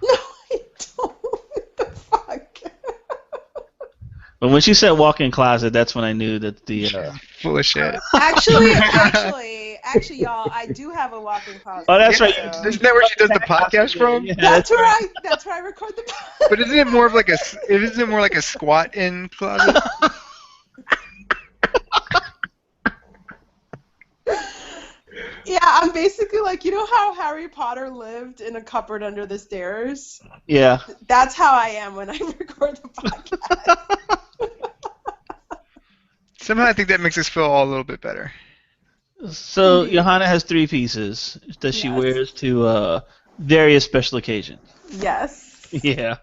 Speaker 3: don't. What the fuck?
Speaker 1: But when she said walk-in closet, that's when I knew that the.
Speaker 2: Full of shit.
Speaker 3: Actually, y'all, I do have a walk-in closet.
Speaker 1: Oh, that's right.
Speaker 3: so-
Speaker 2: Isn't that where she does the podcast from?
Speaker 1: Yeah,
Speaker 3: That's where I record the.
Speaker 2: But isn't it more of like a squat-in closet?
Speaker 3: Yeah, I'm basically like, you know how Harry Potter lived in a cupboard under the stairs?
Speaker 1: Yeah.
Speaker 3: That's how I am when I record the podcast.
Speaker 2: Somehow I think that makes us feel all a little bit better.
Speaker 1: So Johanna has 3 pieces that she
Speaker 3: Yes.
Speaker 1: wears to various special occasions.
Speaker 3: Yes.
Speaker 1: Yeah.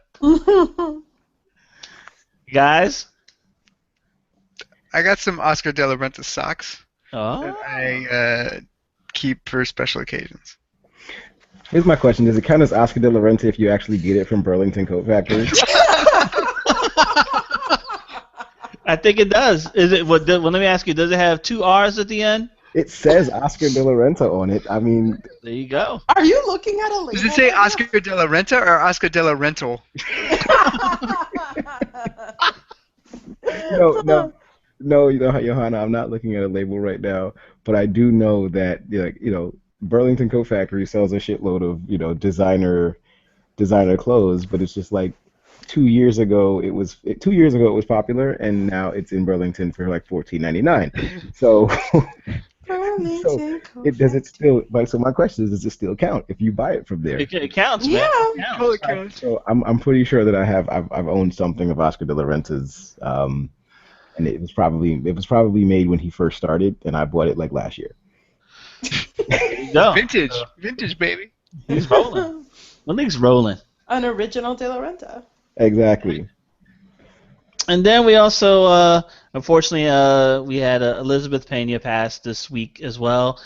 Speaker 1: Guys?
Speaker 2: I got some Oscar de la Renta socks
Speaker 1: Oh.
Speaker 2: that I keep for special occasions.
Speaker 4: Here's my question: does it count as Oscar de la Renta if you actually get it from Burlington Coat Factory?
Speaker 1: I think it does. Is it? Well, let me ask you. Does it have 2 R's at the end?
Speaker 4: It says Oscar de la Renta on it. I mean,
Speaker 1: There you go.
Speaker 3: Are you looking at a label?
Speaker 2: Does it say
Speaker 3: right now?
Speaker 2: Oscar de la Renta or Oscar de la Rental?
Speaker 4: No, no, no, Johanna, I'm not looking at a label right now, but I do know that Burlington Coat Factory sells a shitload of designer clothes, but it's just like 2 years ago it was 2 years ago it was popular, and now it's in Burlington for like 14.99. So so
Speaker 3: Burlington Coat
Speaker 4: it does it
Speaker 3: Factory.
Speaker 4: still like so my question is, does it still count if you buy it from there?
Speaker 1: It counts, man.
Speaker 3: Yeah.
Speaker 1: It
Speaker 2: Oh,
Speaker 1: counts.
Speaker 2: God.
Speaker 4: So I'm pretty sure that I've owned something of Oscar de la Renta's, and it was probably made when he first started, and I bought it like last year.
Speaker 1: There you go.
Speaker 2: Vintage.
Speaker 1: So,
Speaker 2: Vintage, baby.
Speaker 1: he's rolling. Malik's rolling.
Speaker 3: An original De La Renta.
Speaker 4: Exactly.
Speaker 1: And then we also, unfortunately, we had Elizabeth Pena pass this week as well.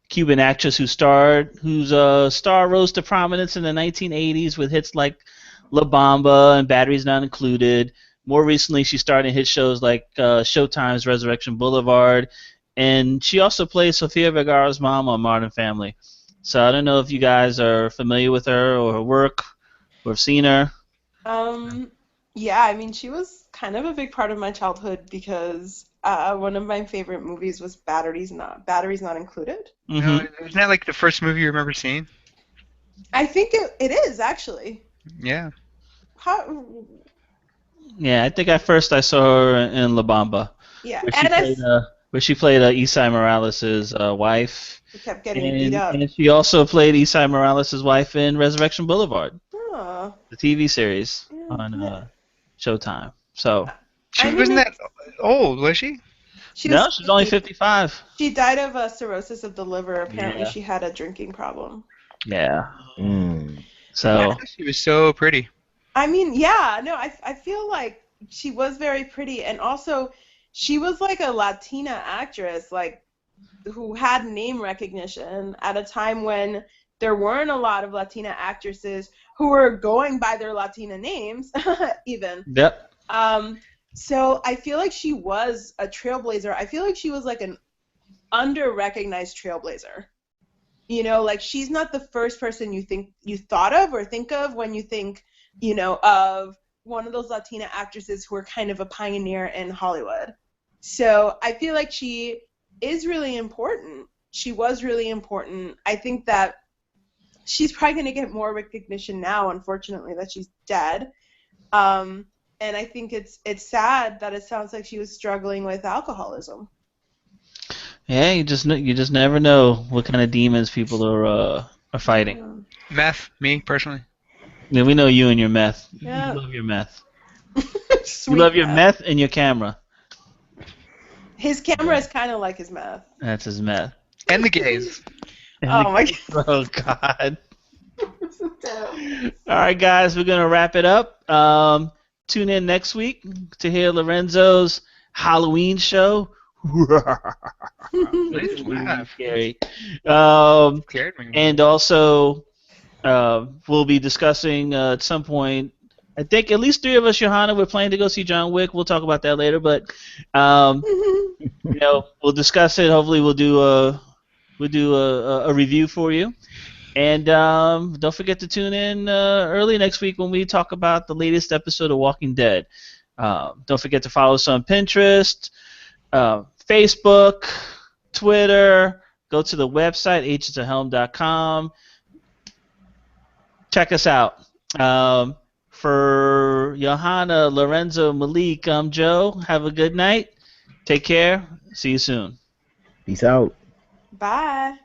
Speaker 1: Cuban actress whose star rose to prominence in the 1980s with hits like La Bamba and Batteries Not Included. More recently, she starred in hit shows like Showtime's Resurrection Boulevard, and she also played Sofia Vergara's mom on Modern Family. So I don't know if you guys are familiar with her or her work or have seen her.
Speaker 3: Yeah, I mean, she was kind of a big part of my childhood because one of my favorite movies was Batteries Not Included.
Speaker 1: Mm-hmm.
Speaker 2: No, isn't that like the first movie you remember seeing?
Speaker 3: I think it is actually.
Speaker 2: Yeah.
Speaker 3: How,
Speaker 1: Yeah, I think at first I saw her in La Bamba,
Speaker 3: yeah,
Speaker 1: where she
Speaker 3: and
Speaker 1: played Isai Morales' wife,
Speaker 3: I kept getting beat up.
Speaker 1: and she also played Isai Morales' wife in Resurrection Boulevard,
Speaker 3: Oh,
Speaker 1: the TV series
Speaker 3: yeah.
Speaker 1: on Showtime. So
Speaker 2: She
Speaker 3: I mean,
Speaker 2: wasn't that old, was she?
Speaker 3: she
Speaker 1: no,
Speaker 3: was
Speaker 1: she's only
Speaker 3: 50.
Speaker 1: 55.
Speaker 3: She died of cirrhosis of the liver. Apparently,
Speaker 1: Yeah.
Speaker 3: she had a drinking problem.
Speaker 1: Yeah.
Speaker 4: Mm.
Speaker 1: So
Speaker 2: She was so pretty.
Speaker 3: I mean, yeah, no, I feel like she was very pretty, and also she was like a Latina actress, like who had name recognition at a time when there weren't a lot of Latina actresses who were going by their Latina names, even.
Speaker 1: yep.
Speaker 3: So I feel like she was a trailblazer. I feel like she was like an under-recognized trailblazer. You know, like she's not the first person you thought of or think of when you think, of one of those Latina actresses who are kind of a pioneer in Hollywood. So I feel like she is really important. She was really important. I think that she's probably going to get more recognition now, unfortunately, that she's dead. And I think it's sad that it sounds like she was struggling with alcoholism.
Speaker 1: Yeah, you just never know what kind of demons people are fighting.
Speaker 2: Meth, me personally.
Speaker 1: Yeah, we know you and your meth.
Speaker 3: Yeah.
Speaker 1: You love your meth.
Speaker 3: Sweet
Speaker 1: You love your
Speaker 3: meth.
Speaker 1: meth and your camera.
Speaker 3: His camera is kind of like his meth.
Speaker 1: That's his meth.
Speaker 2: And the gays.
Speaker 3: Oh my god.
Speaker 1: Oh God. All right, guys, we're gonna wrap it up. Tune in next week to hear Lorenzo's Halloween show.
Speaker 2: Nice laugh.
Speaker 1: Scary.
Speaker 2: Scared me.
Speaker 1: And also, we'll be discussing at some point. I think at least 3 of us, Johanna, we're planning to go see John Wick. We'll talk about that later, but we'll discuss it. Hopefully, we'll do a review for you. And don't forget to tune in early next week when we talk about the latest episode of Walking Dead. Don't forget to follow us on Pinterest, Facebook, Twitter. Go to the website, agentsofhelm.com. Check us out. For Johanna, Lorenzo, Malik, I'm Joe. Have a good night. Take care. See you soon.
Speaker 4: Peace out.
Speaker 3: Bye.